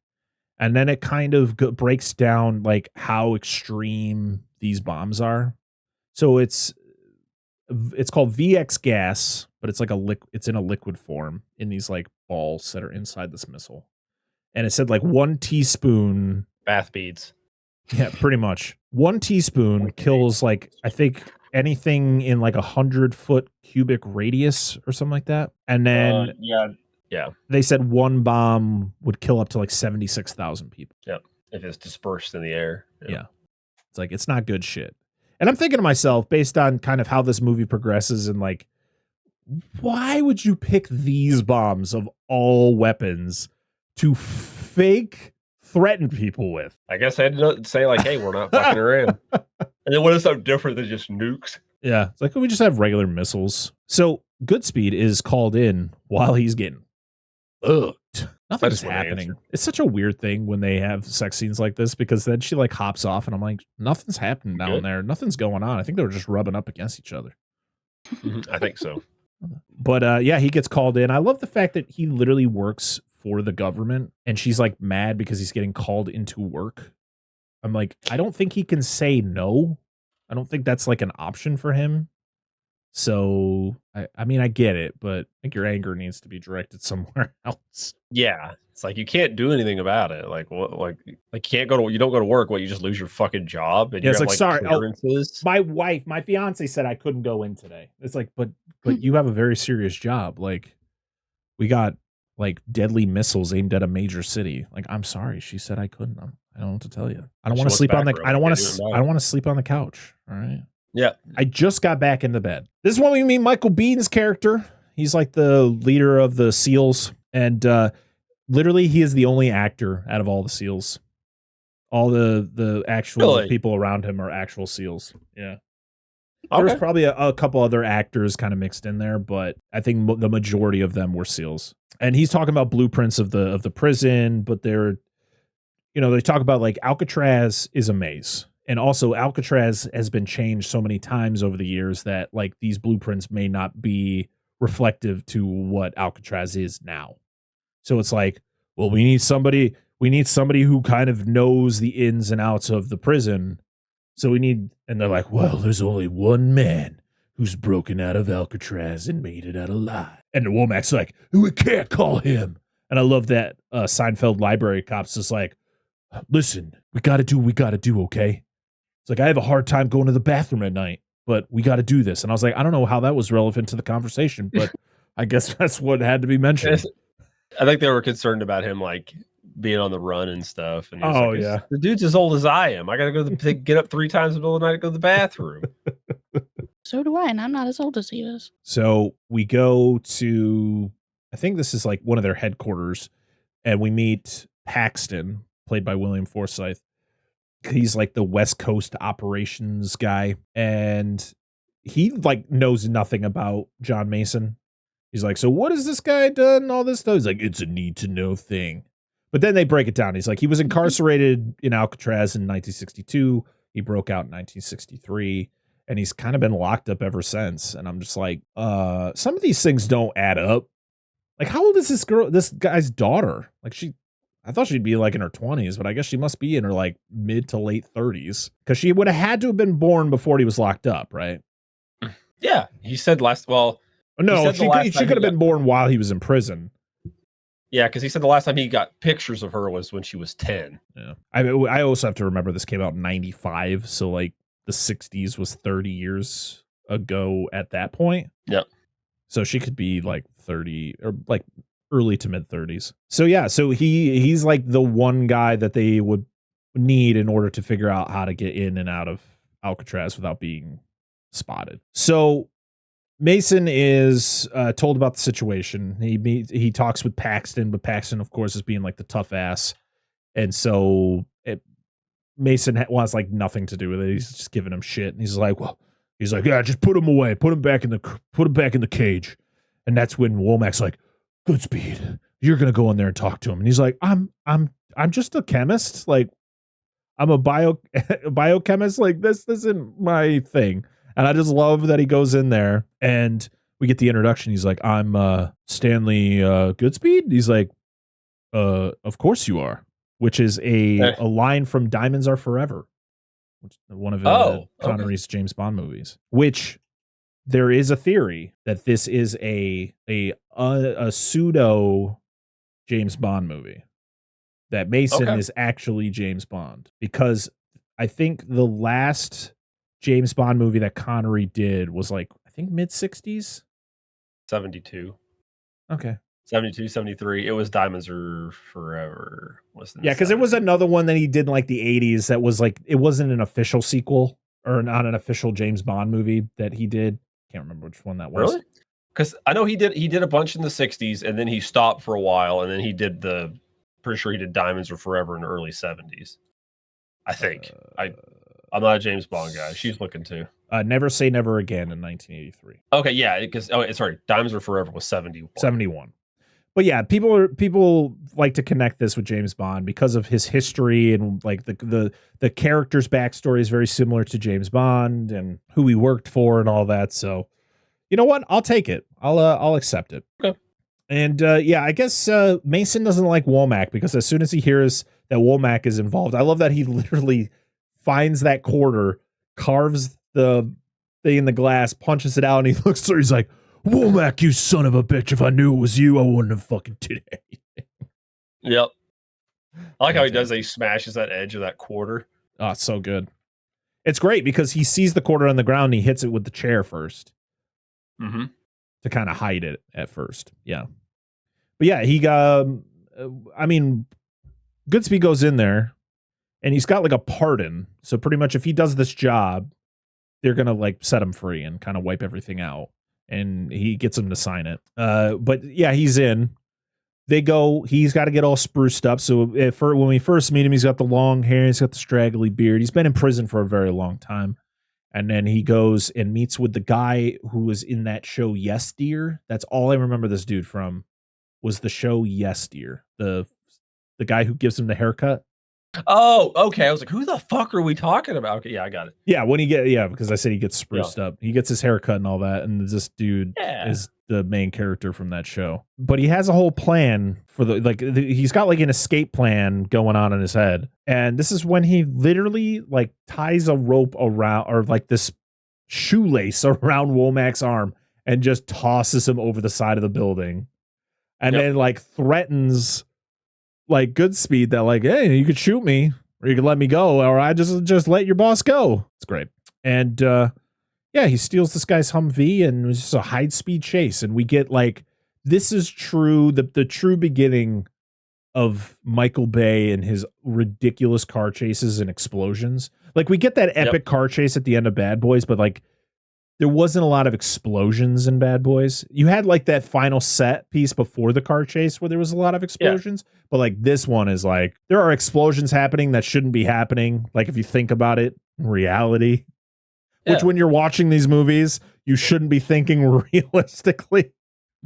and then it kind of breaks down how extreme these bombs are. So it's called VX gas, but it's it's in a liquid form in these balls that are inside this missile, and it said 1 teaspoon bath beads. Yeah, pretty much. 1 teaspoon kills I think anything in 100-foot cubic radius or something like that. And then yeah, they said 1 bomb would kill up to 76,000 people. Yep, if it's dispersed in the air. Yeah. It's it's not good shit. And I'm thinking to myself, based on kind of how this movie progresses, and why would you pick these bombs of all weapons to fake threaten people with? I guess I had to say hey, we're not fucking around. And then what is so different than just nukes? Yeah, it's can we just have regular missiles? So Goodspeed is called in while he's getting hooked. Nothing's happening. It's such a weird thing when they have sex scenes like this, because then she hops off and I'm like, nothing's happening down there. Nothing's going on. I think they were just rubbing up against each other. I think so. But yeah, he gets called in. I love the fact that he literally works for the government, and she's mad because he's getting called into work. I'm I don't think he can say no. I don't think that's an option for him. So I mean, I get it, but I think your anger needs to be directed somewhere else. Yeah, it's you can't do anything about it. You can't go to, you don't go to work. You just lose your fucking job. And yeah, you it's have, sorry, my fiance said I couldn't go in today. It's but you have a very serious job. We got deadly missiles aimed at a major city. I'm sorry, she said I couldn't. I don't know what to tell you. I don't want to sleep on the. I don't want to sleep on the couch. All right. Yeah. I just got back into bed. This is when we meet Michael Bihn's character. He's the leader of the SEALs, and literally he is the only actor out of all the SEALs. All the actual people around him are actual SEALs. Yeah. There's probably a couple other actors kind of mixed in there, but I think the majority of them were SEALs. And he's talking about blueprints of the prison, but they're, they talk about Alcatraz is a maze. And also Alcatraz has been changed so many times over the years that these blueprints may not be reflective to what Alcatraz is now. So it's well, we need somebody who kind of knows the ins and outs of the prison. So and they're well, there's only one man who's broken out of Alcatraz and made it out alive. And the Womack's we can't call him. And I love that Seinfeld library cop's just listen, we got to do what we got to do, okay? It's I have a hard time going to the bathroom at night, but we got to do this. And I was I don't know how that was relevant to the conversation, but I guess that's what had to be mentioned. I think they were concerned about him being on the run and stuff. And yeah, the dude's as old as I am. I got to go get up 3 times in the middle of the night to go to the bathroom. So do I, and I'm not as old as he is. So we go to, I think this is one of their headquarters, and we meet Paxton, played by William Forsythe. He's the West Coast operations guy, and he knows nothing about John Mason. He's like, so what has this guy done? All this stuff. He's like, it's a need to know thing. But then they break it down. He's like, he was incarcerated in Alcatraz in 1962. He broke out in 1963. And he's kind of been locked up ever since. And I'm just like, some of these things don't add up. Like, how old is this guy's daughter? Like, I thought she'd be like in her 20s, but I guess she must be in her like mid to late 30s. Because she would have had to have been born before he was locked up, right? Yeah. He said no, she could have been born while he was in prison. Yeah, because he said the last time he got pictures of her was when she was 10. Yeah. I also have to remember this came out in 95. So like the 60s was 30 years ago at that point. Yep. So she could be like 30 or like early to mid 30s. So yeah, so he's like the one guy that they would need in order to figure out how to get in and out of Alcatraz without being spotted. So Mason is told about the situation. He talks with Paxton, but Paxton, of course, is being like the tough ass. And so Mason wants like nothing to do with it. He's just giving him shit. And he's like, yeah, just put him away. Put him back in the cage. And that's when Womack's like, Goodspeed, you're going to go in there and talk to him. And he's like, I'm just a chemist. Like, I'm a biochemist. Like, this isn't my thing. And I just love that he goes in there and we get the introduction. He's like, I'm Stanley Goodspeed. He's like, of course you are, which is a line from Diamonds Are Forever, which one of Connery's James Bond movies, which there is a theory that this is a pseudo James Bond movie, that Mason is actually James Bond, because I think the last James Bond movie that Connery did was like, I think mid 60s. 72. Okay. 72, 73. It was Diamonds Are Forever. Yeah, because it was another one that he did in like the 80s that was like, it wasn't an official sequel or not an official James Bond movie that he did. Can't remember which one that was. Really? Because I know he did a bunch in the 60s and then he stopped for a while and then he did pretty sure he did Diamonds Are Forever in the early 70s. I think. I'm not a James Bond guy. She's looking too. Never Say Never Again in 1983. Okay, yeah, because sorry, Diamonds Are Forever was 71. 71. But yeah, people like to connect this with James Bond because of his history and like the character's backstory is very similar to James Bond and who he worked for and all that. So, you know what? I'll take it. I'll accept it. Okay. And yeah, I guess Mason doesn't like Womack because as soon as he hears that Womack is involved, I love that he literally finds that quarter, carves the thing in the glass, punches it out, and he looks through. He's like, Womack, you son of a bitch. If I knew it was you, I wouldn't have fucking did anything. Yep. I like how he does that. He smashes that edge of that quarter. Oh, it's so good. It's great because he sees the quarter on the ground and he hits it with the chair first. Mm-hmm. To kind of hide it at first. Yeah. But yeah, he got, I mean, Goodspeed goes in there and he's got like a pardon. So pretty much if he does this job, they're going to like set him free and kind of wipe everything out. And he gets him to sign it. But yeah, he's in. They go, he's got to get all spruced up. So when we first meet him, he's got the long hair, he's got the straggly beard. He's been in prison for a very long time. And then he goes and meets with the guy who was in that show Yes Dear. That's all I remember this dude from was the show Yes Dear. The guy who gives him the haircut. Oh, okay. I was like, who the fuck are we talking about? Okay, yeah, I got it. Yeah, because I said he gets spruced up. He gets his haircut and all that, and this dude is the main character from that show. But he has a whole plan for he's got like an escape plan going on in his head. And this is when he literally like ties a rope around or like this shoelace around Womack's arm and just tosses him over the side of the building. And then like threatens like Goodspeed that like, hey, you could shoot me or you could let me go or I just let your boss go. It's great. And yeah, he steals this guy's Humvee and it was just a high speed chase. And we get like, this is true. The true beginning of Michael Bay and his ridiculous car chases and explosions. Like we get that epic car chase at the end of Bad Boys, but like there wasn't a lot of explosions in Bad Boys. You had like that final set piece before the car chase where there was a lot of explosions, but like this one is like, there are explosions happening that shouldn't be happening. Like if you think about it in reality, which when you're watching these movies, you shouldn't be thinking realistically.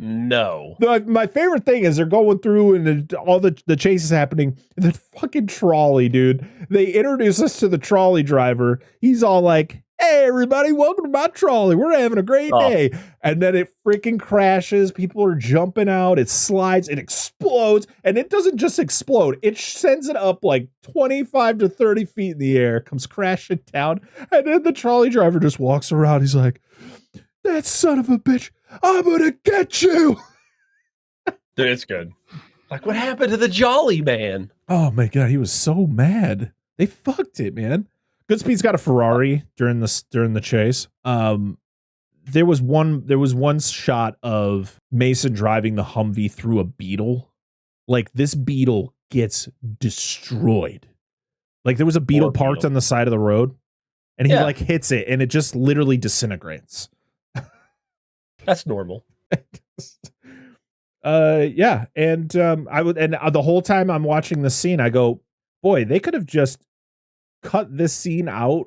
No. My favorite thing is they're going through and all the chase is happening. The fucking trolley, dude. They introduce us to the trolley driver. He's all like, hey, everybody, welcome to my trolley. We're having a great day. And then it freaking crashes. People are jumping out. It slides. It explodes. And it doesn't just explode. It sends it up like 25 to 30 feet in the air, comes crashing down. And then the trolley driver just walks around. He's like, that son of a bitch. I'm gonna get you. Dude, it's good. Like, what happened to the Jolly Man? Oh my god, he was so mad. They fucked it, man. Goodspeed's got a Ferrari during the chase. There was one shot of Mason driving the Humvee through a beetle. Like, this beetle gets destroyed. Like, there was a beetle parked on the side of the road, and he like hits it, and it just literally disintegrates. That's normal. Yeah, and the whole time I'm watching the scene, I go, boy, they could have just cut this scene out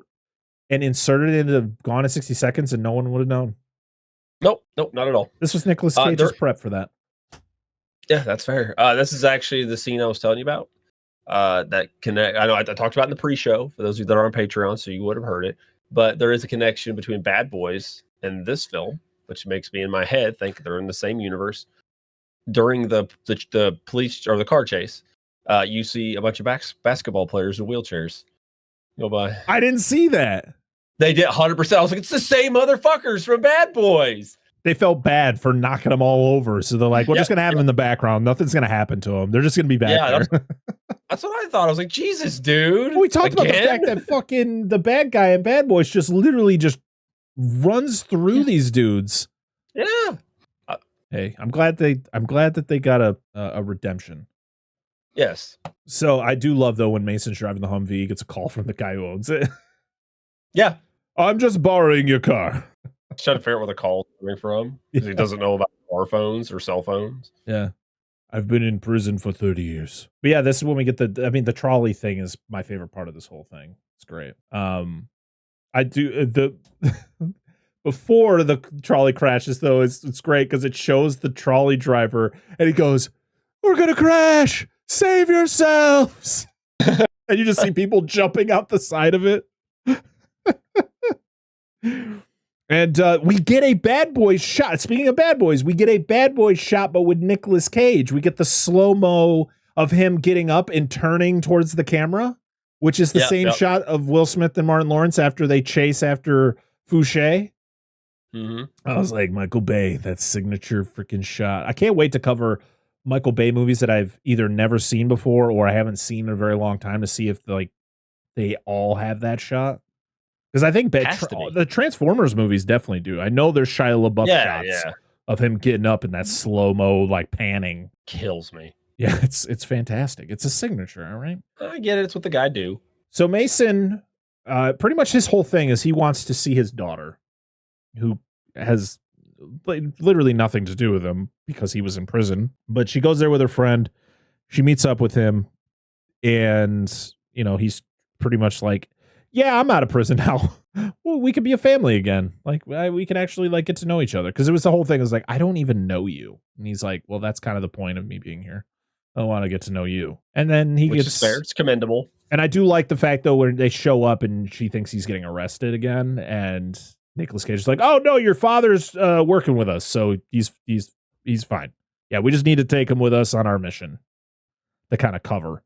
and inserted it into Gone in 60 Seconds, and no one would have known. Nope, not at all. This was Nicolas Cage's prep for that. Yeah, that's fair. This is actually the scene I was telling you about. That connect. I know I talked about in the pre-show for those of you that are on Patreon, so you would have heard it. But there is a connection between Bad Boys and this film, which makes me in my head think they're in the same universe. During the police or the car chase, you see a bunch of basketball players in wheelchairs go by. I didn't see that. They did 100%. I was like, it's the same motherfuckers from Bad Boys. They felt bad for knocking them all over, so they're like, we're just gonna have them in the background. Nothing's gonna happen to them. They're just gonna be back there. That's what I thought. I was like, Jesus, dude. We talked about the fact that fucking the bad guy in Bad Boys just literally just runs through these dudes. Yeah. Hey, I'm glad that they got a redemption. Yes. So I do love though when Mason's driving the Humvee, he gets a call from the guy who owns it. Yeah. I'm just borrowing your car. Trying to figure out where the call is coming from because he doesn't know about car phones or cell phones. Yeah. I've been in prison for 30 years. But yeah, this is when we get the trolley thing is my favorite part of this whole thing. It's great. I do before the trolley crashes though, it's great because it shows the trolley driver and he goes, "We're gonna crash! Save yourselves!" And you just see people jumping out the side of it. And we get a Bad Boys shot. Speaking of Bad Boys, we get a Bad Boys shot, but with Nicolas Cage. We get the slow-mo of him getting up and turning towards the camera, which is the same shot of Will Smith and Martin Lawrence after they chase after Fouché. Mm-hmm. I was like, Michael Bay, that signature freaking shot. I can't wait to cover Michael Bay movies that I've either never seen before or I haven't seen in a very long time to see if they all have that shot. Because I think the Transformers movies definitely do. I know there's Shia LaBeouf shots of him getting up in that slow-mo, like, panning. Kills me. Yeah, it's fantastic. It's a signature, all right? I get it. It's what the guy do. So Mason, pretty much his whole thing is he wants to see his daughter, who has literally nothing to do with him because he was in prison. But she goes there with her friend. She meets up with him. And, he's pretty much like, yeah, I'm out of prison now. Well, we could be a family again. Like, we can actually get to know each other. Because it was the whole thing. It was like, I don't even know you. And he's like, well, that's kind of the point of me being here. I want to get to know you. And then Which is fair. It's commendable. And I do like the fact, though, when they show up and she thinks he's getting arrested again. And Nicolas Cage is like, oh, no, your father's working with us. So he's fine. Yeah, we just need to take him with us on our mission. To kind of cover.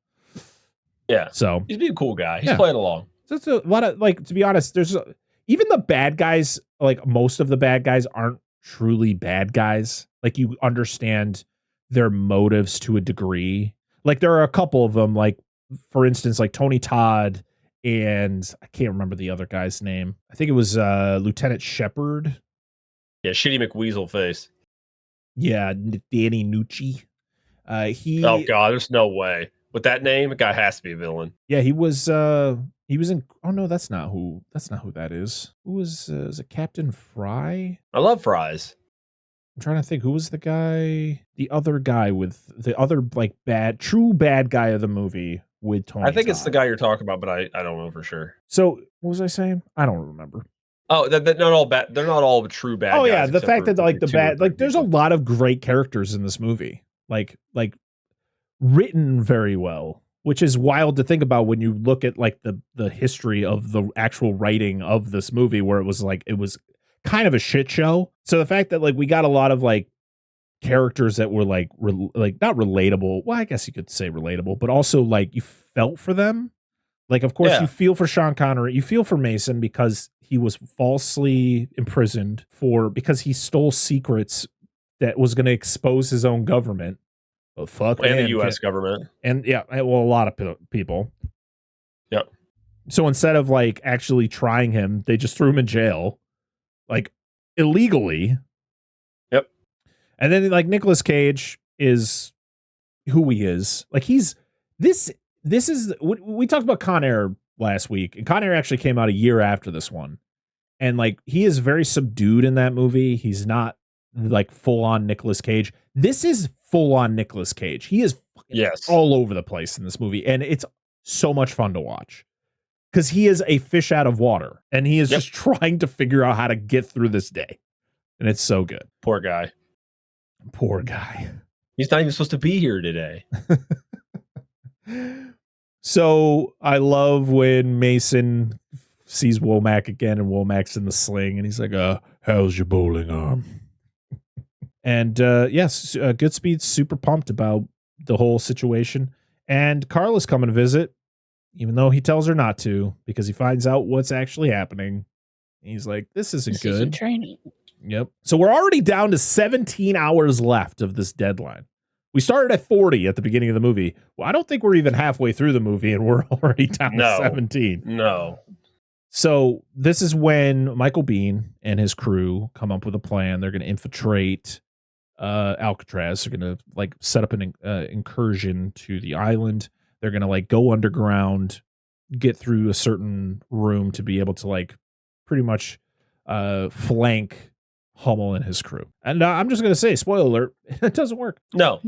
Yeah. So he's being a cool guy. He's playing along. So it's a lot of, to be honest, there's even the bad guys, most of the bad guys aren't truly bad guys. You understand their motives to a degree. There are a couple of them, for instance, Tony Todd and I can't remember the other guy's name. I think it was Lieutenant Shepard. Yeah, Shitty McWeasel face. Yeah, Danny Nucci. Oh God, there's no way. With that name, a guy has to be a villain. Yeah, he was in. Oh no, that's not who that is. Who was it? Captain Fry? I love fries. I'm trying to think. Who was the guy? The other guy with the other true bad guy of the movie with Tony. I think Todd. it's the guy you're talking about, but I don't know for sure. So what was I saying? I don't remember. Oh, they're not all bad. They're not all true bad. Oh guys, yeah, the except fact for that like the two or bad, three like there's a people. lot of great characters in this movie, like written very well, which is wild to think about when you look at like the history of the actual writing of this movie, where it was kind of a shit show. So the fact that like we got a lot of like characters that were like not relatable. Well, I guess you could say relatable, but also like you felt for them. Like, of course, Yeah. you feel for Sean Connery. You feel for Mason because he was falsely imprisoned because he stole secrets that was going to expose his own government. Oh, fuck. And man, the U.S. government. And yeah, well, a lot of people. Yep. So instead of like actually trying him, they just threw him in jail, like illegally. Yep. And then like Nicolas Cage is who he is. Like this is, we talked about Con Air last week, and Con Air actually came out a year after this one. And like, he is very subdued in that movie. He's not like full on Nicolas Cage. This is full on Nicolas Cage. He is all over the place in this movie. And it's so much fun to watch because he is a fish out of water and he is just trying to figure out how to get through this day. And it's so good. Poor guy. Poor guy. He's not even supposed to be here today. So I love when Mason sees Womack again and Womack's in the sling and he's like, how's your bowling arm? And yes, Goodspeed's super pumped about the whole situation. And Carla's coming to visit, even though he tells her not to, because he finds out what's actually happening. He's like, this isn't good. Isn't training. Yep. So we're already down to 17 hours left of this deadline. We started at 40 at the beginning of the movie. Well, I don't think we're even halfway through the movie and we're already down to 17. No. So this is when Michael Biehn and his crew come up with a plan. They're going to infiltrate Alcatraz. They're going to like set up an incursion to the island. They're going to like go underground, get through a certain room to be able to like pretty much flank Hummel and his crew. And I'm just going to say, spoiler alert, it doesn't work. No.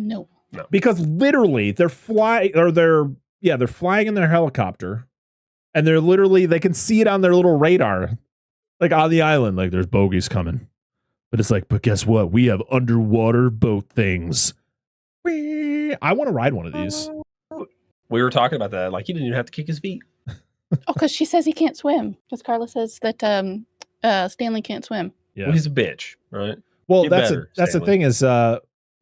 Because literally they're flying in their helicopter and they're literally, they can see it on their little radar, like on the island, like there's bogeys coming. But it's like, but guess what? We have underwater boat things. I want to ride one of these. We were talking about that. Like, he didn't even have to kick his feet. Oh, because she says he can't swim. Because Carla says that Stanley can't swim. Yeah. Well, he's a bitch, right? Well, Get that's better, the Stanley. thing is,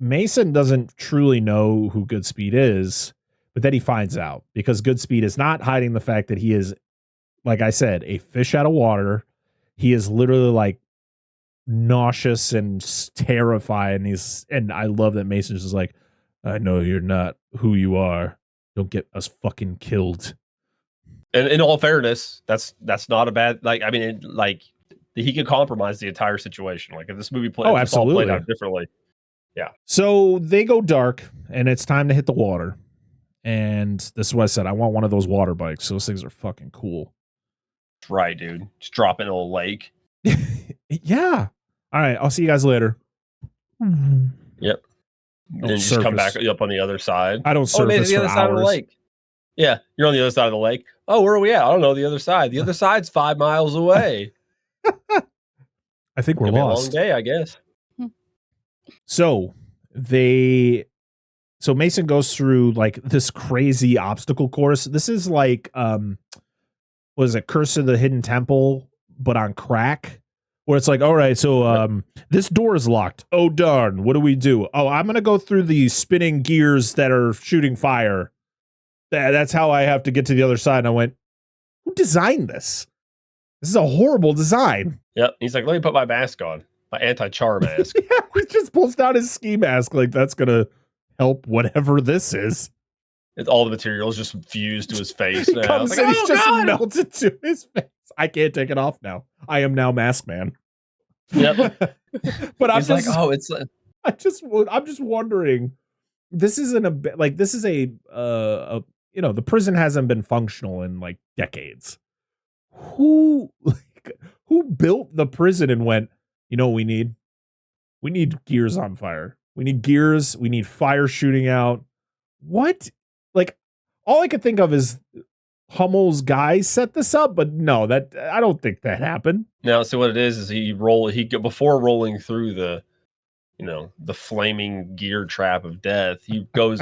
Mason doesn't truly know who Goodspeed is, but then he finds out because Goodspeed is not hiding the fact that he is, like I said, a fish out of water. He is literally like nauseous and terrified, and I love that Mason's just like, I know you're not who you are. Don't get us fucking killed. And in all fairness, that's not a bad, like, I mean, he could compromise the entire situation. Like, if this movie played, absolutely, played out differently. Yeah. So they go dark and it's time to hit the water. And this is what I said. I want one of those water bikes. Those things are fucking cool. That's right, dude. Just drop it in a lake. Yeah. All right. I'll see you guys later. Yep. And you just come back up on the other side. I don't surface the for other side of the hours. lake. Yeah, you're on the other side of the lake. Oh, where are we at? I don't know the other side. The other side's 5 miles away. I think we're Could be lost. a long day, I guess. So Mason goes through like this crazy obstacle course. This is like what is it, Curse of the Hidden Temple, but on crack, where it's like, all right, so this door is locked. Oh darn, what do we do? Oh, I'm gonna go through the spinning gears that are shooting fire. That's how I have to get to the other side. And I went, who designed this? This is a horrible design. Yep. He's like, let me put my mask on, my anti-char mask. Yeah, he just pulls down his ski mask like that's gonna help whatever this is. It's all the materials just fused to his face. He Now. comes It's in, like, he's oh, just God! melted to his face. I can't take it off now. I am now Mask Man. Yep. But I'm He's like, just, oh, it's I'm just wondering. This isn't a like. This is a the prison hasn't been functional in like decades. Who built the prison and went, you know what we need? We need gears on fire. We need gears. We need fire shooting out. What? Like, all I could think of is Hummel's guys set this up, but no, that I don't think that happened. Now, so what it is before rolling through the flaming gear trap of death, he goes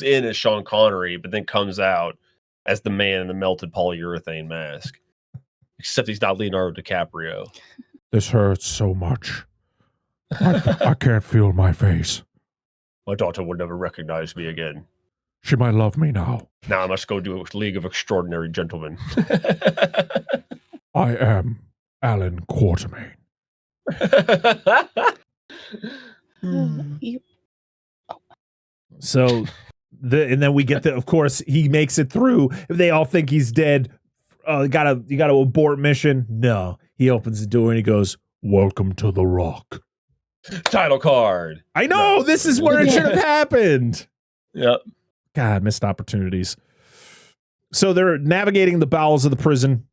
in as Sean Connery, but then comes out as the man in the melted polyurethane mask. Except he's not Leonardo DiCaprio. This hurts so much. I can't feel my face. My daughter will never recognize me again. She might love me now. Now I must go do a League of Extraordinary Gentlemen. I am Alan Quatermain. So and then we get of course he makes it through. They all think he's dead. You gotta abort mission. No, he opens the door and he goes, "Welcome to TheRock." Title card. I know, this is where it should have happened. Yep. God, missed opportunities. So they're navigating the bowels of the prison,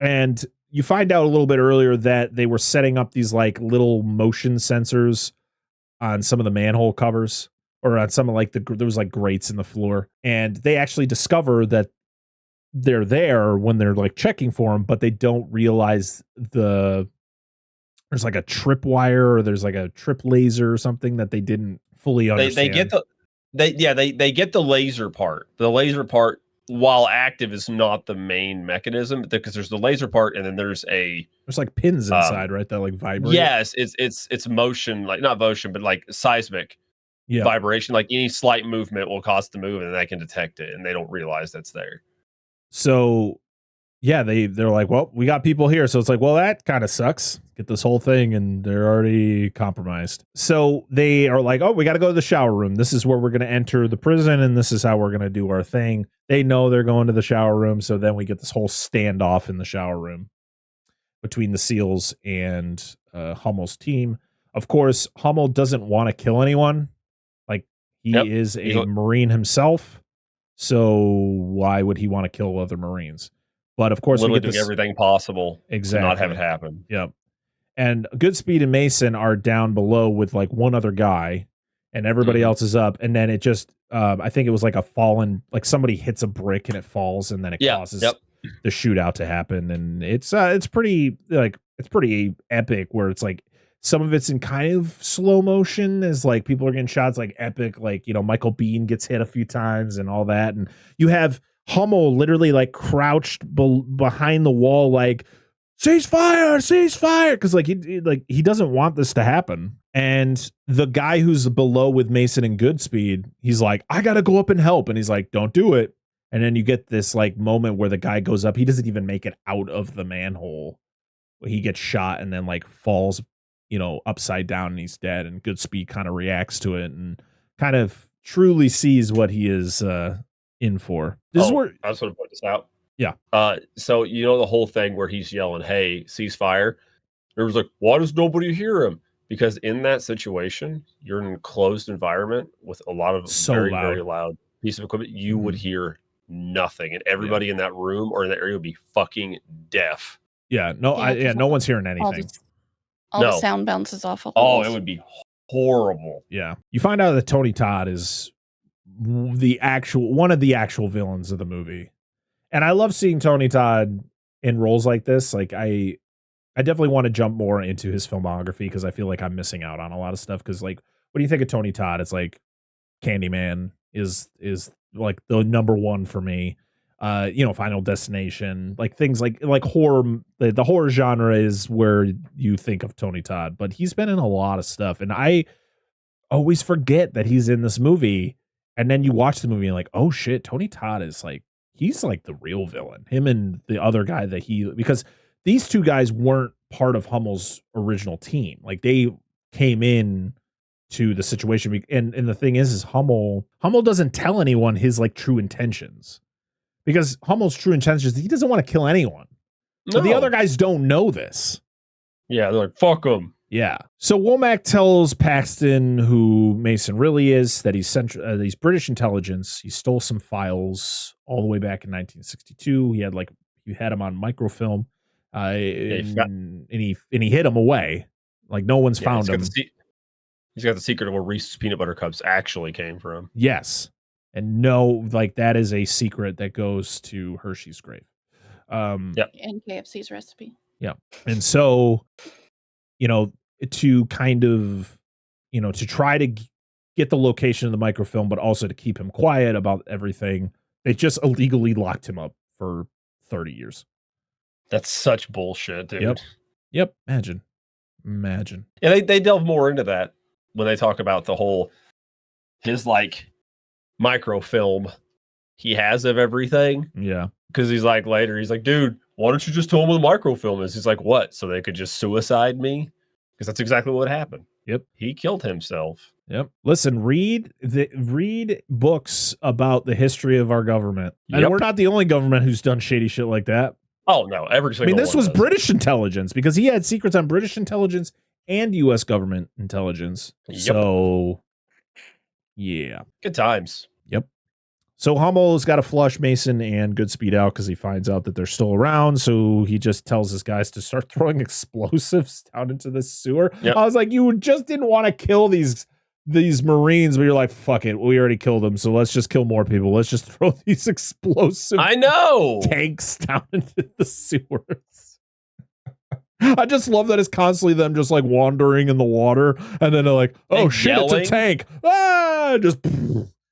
and you find out a little bit earlier that they were setting up these like little motion sensors on some of the manhole covers, or on some of like there was like grates in the floor, and they actually discover that they're there when they're like checking for them, but they don't realize there's like a trip wire, or there's like a trip laser or something that they didn't fully understand. They get the laser part. The laser part, while active, is not the main mechanism, because there's the laser part, and then there's like pins inside, right? That like vibrate. Yes, it's motion, like not motion, but like seismic vibration. Like any slight movement will cause it to move, and they can detect it, and they don't realize that's there. So, yeah, they're like, well, we got people here. So it's like, well, that kind of sucks. Get this whole thing, and they're already compromised. So they are like, oh, we got to go to the shower room. This is where we're going to enter the prison, and this is how we're going to do our thing. They know they're going to the shower room, so then we get this whole standoff in the shower room between the SEALs and Hummel's team. Of course, Hummel doesn't want to kill anyone. Like, he is a Marine himself. So why would he want to kill other Marines? But of course, literally doing everything possible to not have it happen. Yep. And Goodspeed and Mason are down below with like one other guy, and everybody else is up. And then it just, I think it was like a fallen, like somebody hits a brick and it falls, and then it causes the shootout to happen. And it's pretty epic, where it's like some of it's in kind of slow motion as like people are getting shots, like epic, like, Michael Biehn gets hit a few times and all that. And you have Hummel literally like crouched behind the wall, like, cease fire, because like he doesn't want this to happen. And the guy who's below with Mason and Goodspeed, he's like, I gotta go up and help, and he's like, don't do it. And then you get this like moment where the guy goes up, he doesn't even make it out of the manhole. He gets shot and then like falls, upside down, and he's dead. And Goodspeed kind of reacts to it and kind of truly sees what he is in for. This is where I just want to point this out. Yeah. So the whole thing where he's yelling, "Hey, ceasefire!" There was like, why does nobody hear him? Because in that situation, you're in an enclosed environment with a lot of very loud piece of equipment. You would hear nothing, and everybody in that room or in that area would be fucking deaf. Yeah. No one's hearing anything. All the sound bounces off of it would be horrible. Yeah. You find out that Tony Todd is one of the actual villains of the movie. And I love seeing Tony Todd in roles like this. Like I definitely want to jump more into his filmography, because I feel like I'm missing out on a lot of stuff. Because like, when you think of Tony Todd, it's like Candyman is like the number one for me. Final Destination, like things like horror. The horror genre is where you think of Tony Todd, but he's been in a lot of stuff, and I always forget that he's in this movie. And then you watch the movie and like, oh shit, Tony Todd is like, he's like the real villain. Him and the other guy because these two guys weren't part of Hummel's original team. Like they came in to the situation, and the thing is Hummel doesn't tell anyone his like true intentions. Because Hummel's true intentions, he doesn't want to kill anyone. No. But the other guys don't know this. Yeah, they're like, fuck him. Yeah. So Womack tells Paxton who Mason really is, that he's British intelligence. He stole some files all the way back in 1962. He had him on microfilm, and he hid him away. Like no one's found him. He's got the secret of where Reese's peanut butter cups actually came from. Yes. And no, like that is a secret that goes to Hershey's grave. Yep. And KFC's recipe. Yeah. And so, to kind of, to try to get the location of the microfilm, but also to keep him quiet about everything, they just illegally locked him up for 30 years. That's such bullshit, dude. Yep. Imagine. Yeah, they delve more into that when they talk about his like microfilm he has of everything. Yeah. Because he's like, dude, why don't you just tell him what a microfilm is? He's like, what? So they could just suicide me? Because that's exactly what happened. Yep. He killed himself. Yep. Listen, read books about the history of our government. And Yep. we're not the only government who's done shady shit like that. Oh, no. Every single this one was does. British intelligence because he had secrets on British intelligence and U.S. government intelligence. Yep. So, yeah. Good times. Yep. So Hummel's got to flush Mason and Goodspeed out because he finds out that they're still around. So he just tells his guys to start throwing explosives down into the sewer. Yep. I was like, you just didn't want to kill these Marines, but you're like, fuck it, we already killed them, so let's just kill more people. Let's just throw these explosive tanks down into the sewers. I just love that it's constantly them just like wandering in the water, and then they're like, oh and shit, yelling. it's a tank. Just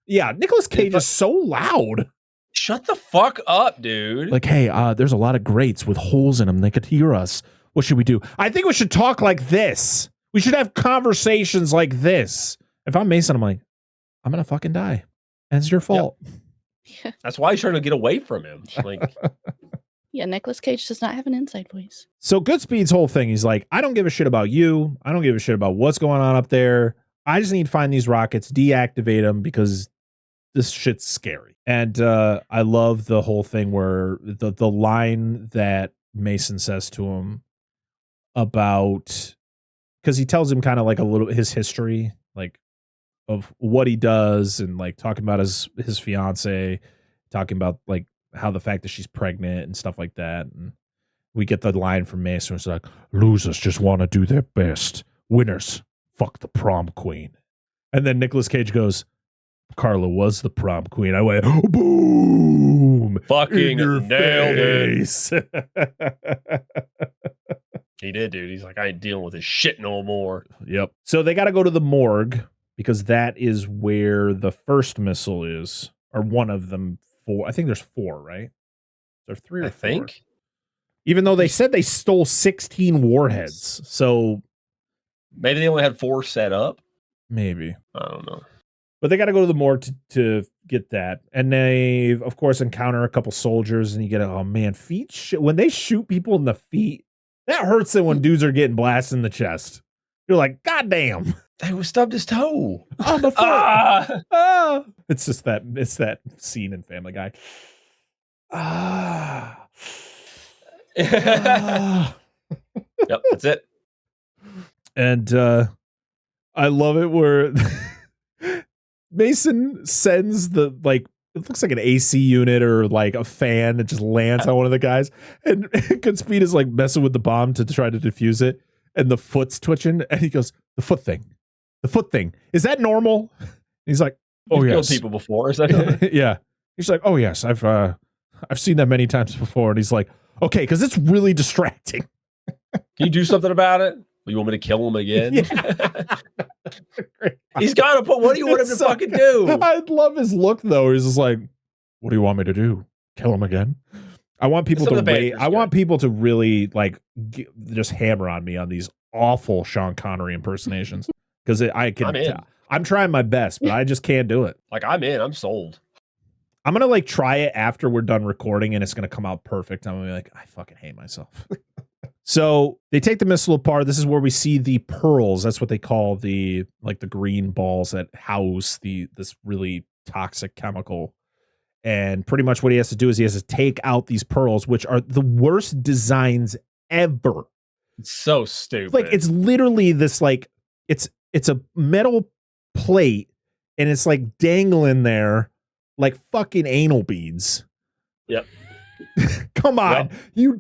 yeah, Nicolas Cage is so loud. Shut the fuck up, dude. Like, hey, there's a lot of grates with holes in them. They could hear us. What should we do? I think we should talk like this. We should have conversations like this. If I'm Mason, I'm like, I'm going to fucking die. And it's your fault. Yeah. That's why he's trying to get away from him. Like, Yeah, Nicolas Cage does not have an inside voice. So Goodspeed's whole thing, he's like, I don't give a shit about you. I don't give a shit about what's going on up there. I just need to find these rockets, deactivate them because this shit's scary. And I love the whole thing where the line that Mason says to him about, because he tells him kind of like a little his history, like of what he does, and like talking about his fiance, talking about like how the fact that she's pregnant and stuff like that. And we get the line from Mason, it's like, losers just want to do their best. Winners, fuck the prom queen. And then Nicolas Cage goes, Carla was the prom queen. I went, oh, boom. fucking In your nailed face. it. He did, dude. He's like, I ain't dealing with this shit no more. Yep. So they got to go to the morgue because that is where the first missile is, or one of them. Four. I think there's four, right? There's three or I four. think. Even though they said they stole 16 warheads. So Maybe they only had 4 set up. maybe. I don't know. But they got to go to the morgue to get that. And they, of course, encounter a couple soldiers, and you get, oh man, when they shoot people in the feet, that hurts them when dudes are getting blasted in the chest. You're like, God damn. They stubbed his toe. On the foot. Ah! It's just it's that scene in Family Guy. Yep, that's it. And I love it where Mason sends the, like, it looks like an AC unit or like a fan that just lands on one of the guys. And Goodspeed is like messing with the bomb to try to defuse it. And the foot's twitching. And he goes, the foot thing. Is that normal? And he's like, oh, You've yes. killed people before. Is that Yeah. He's like, oh, yes. I've seen that many times before. And he's like, okay, because it's really distracting. Can you do something about it? You want me to kill him again? Yeah. He's got to put. What do you want him to So fucking do? I love his look though. He's just like, "What do you want me to do? Kill him again?" I want people Some to of the rate. banter's I good. want people to really like just hammer on me on these awful Sean Connery impersonations because I'm in. I'm trying my best, but I just can't do it. Like, I'm in. I'm sold. I'm gonna like try it after we're done recording, and it's gonna come out perfect. I'm gonna be like, I fucking hate myself. So they take the missile apart. This is where we see the pearls. That's what they call the green balls that house this really toxic chemical. And pretty much what he has to do is he has to take out these pearls, which are the worst designs ever. It's so stupid. Like, it's literally this, like, it's a metal plate, and it's like dangling there like fucking anal beads. Yep. Come on. Yep.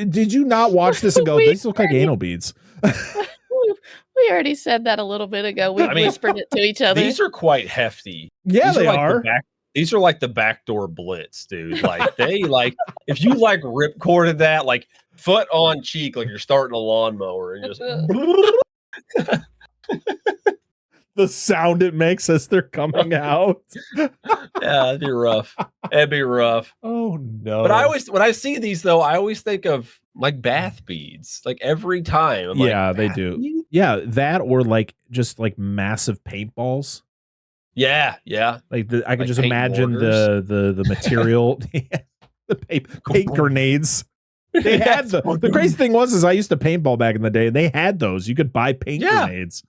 Did you not watch this and go, these look like anal beads? We already said that a little bit ago. We whispered it to each other. These are quite hefty. Yeah, These they like are. These are like the backdoor blitz, dude. Like they like if you like ripcorded that like foot on cheek, like you're starting a lawnmower and just The sound it makes as they're coming out. yeah, it'd be rough. It'd be rough. Oh no! But when I see these though, I always think of like bath beads. Like every time. I'm like, they do. beads? Yeah, that or like just like massive paintballs. Yeah. Like I can Like just paint imagine mortars. the material, the paint grenades. They had the crazy thing was I used to paintball back in the day, and they had those. You could buy paint grenades.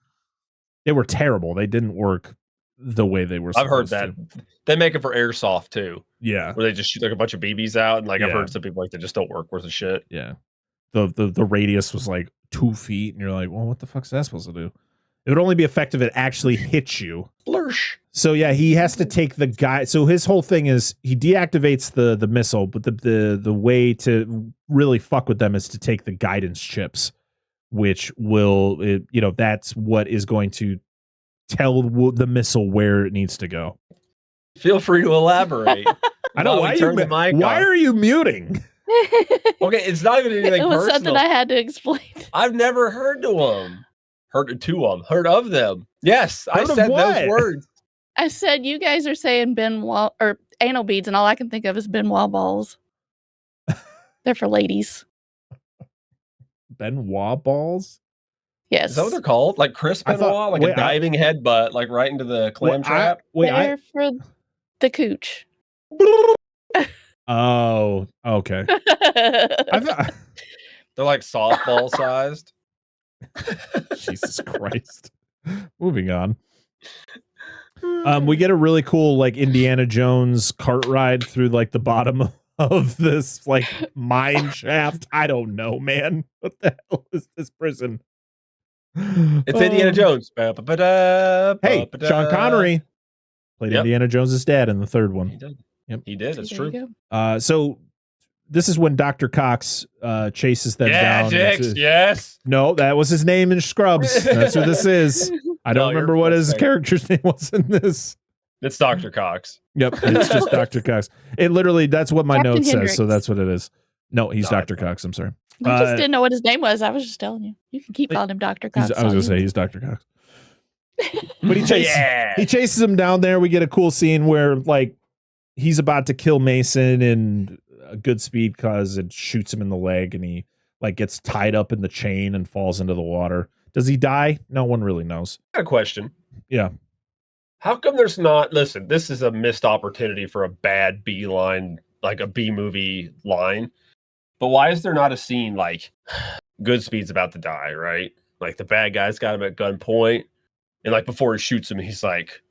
They were terrible. They didn't work the way they were supposed I've heard that. to. They make it for airsoft too. Yeah. Where they just shoot like a bunch of BBs out, and like I've heard some people like they just don't work worth a shit. Yeah. The radius was like 2 feet, and you're like, well, what the fuck's that supposed to do? It would only be effective if it actually hits you. Splursh. So yeah, he has to take the guy. So his whole thing is he deactivates the missile, but the way to really fuck with them is to take the guidance chips, which will that's what is going to tell the missile where it needs to go. Feel free to elaborate. I know why are you muting? Okay, it's not even anything It was personal. something I had to explain. I've never heard of them. Yes, I said those words. I said you guys are saying Benoit or anal beads, and all I can think of is Benoit balls. They're for ladies. Benoit balls? Yes. Is that what they're called? Like Chris Benoit, like a diving headbutt, like right into the clam trap? They're for the cooch. Oh, okay. They're like softball sized. Jesus Christ. Moving on. We get a really cool like Indiana Jones cart ride through like the bottom of this like mine shaft. I don't know, man. What the hell is this prison? It's Indiana Jones. Hey, Sean Connery played Indiana Jones's dad in the third one. He did. Yep. He did. It's true. So this is when Dr. Cox chases them down. Yes. No, that was his name in Scrubs. That's who this is. I don't remember what his character's name was in this. It's Dr. Cox. Yep, it's just Dr. Cox. It literally, that's what my Captain note Hendricks. says, so that's what it is. No, he's Dr. Cox. I'm sorry. I just didn't know what his name was. I was just telling you. You can keep calling him Dr. Cox. I was going to say he's Dr. Cox. But he chases him down there. We get a cool scene where like he's about to kill Mason in a good speed cause it shoots him in the leg and he like gets tied up in the chain and falls into the water. Does he die? No one really knows. I got a question. Yeah. How come there's not, listen, this is a missed opportunity for a bad B line, like a B movie line. But why is there not a scene like Goodspeed's about to die, right? Like the bad guy's got him at gunpoint. And like before he shoots him, he's like,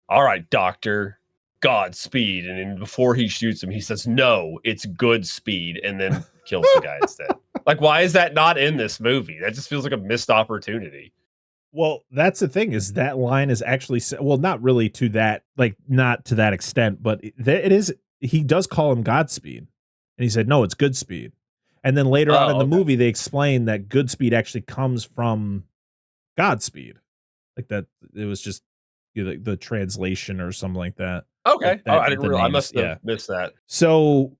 all right, doctor, Godspeed. And then before he shoots him, he says, no, it's Goodspeed. And then kills the guy instead. Like, why is that not in this movie? That just feels like a missed opportunity. Well, that's the thing is that line is actually, well, not really to that, like not to that extent, but it is, he does call him Godspeed. And he said, no, it's Goodspeed. And then later on in the movie, they explain that Goodspeed actually comes from Godspeed. Like that, it was just the translation or something like that. Okay. Like I didn't realize. I must have missed that. So,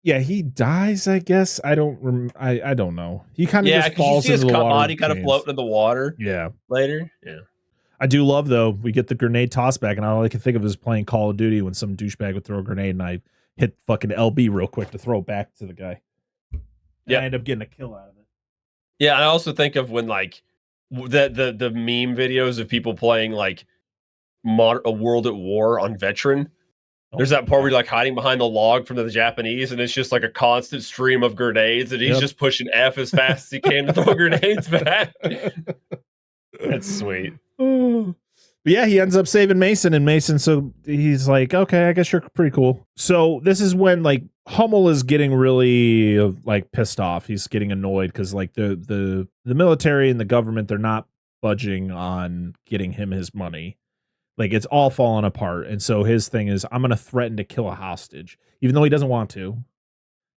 yeah, he dies, I guess. I don't I don't know. He kind of just falls into the water. Body kind of floating in the water. Yeah. Later. Yeah. I do love, though, we get the grenade toss back, and all I can think of is playing Call of Duty when some douchebag would throw a grenade, and I hit fucking LB real quick to throw it back to the guy. Yeah. I end up getting a kill out of it. Yeah, I also think of when, like, the meme videos of people playing, like, a World at War on Veteran. There's that part where you're like hiding behind the log from the Japanese, and it's just like a constant stream of grenades, and he's just pushing F as fast as he can to throw grenades back. That's sweet. But yeah, he ends up saving Mason, and Mason, so he's like, okay, I guess you're pretty cool. So this is when like Hummel is getting really like pissed off. He's getting annoyed because like the military and the government, they're not budging on getting him his money. Like it's all falling apart. And so his thing is, I'm going to threaten to kill a hostage, even though he doesn't want to.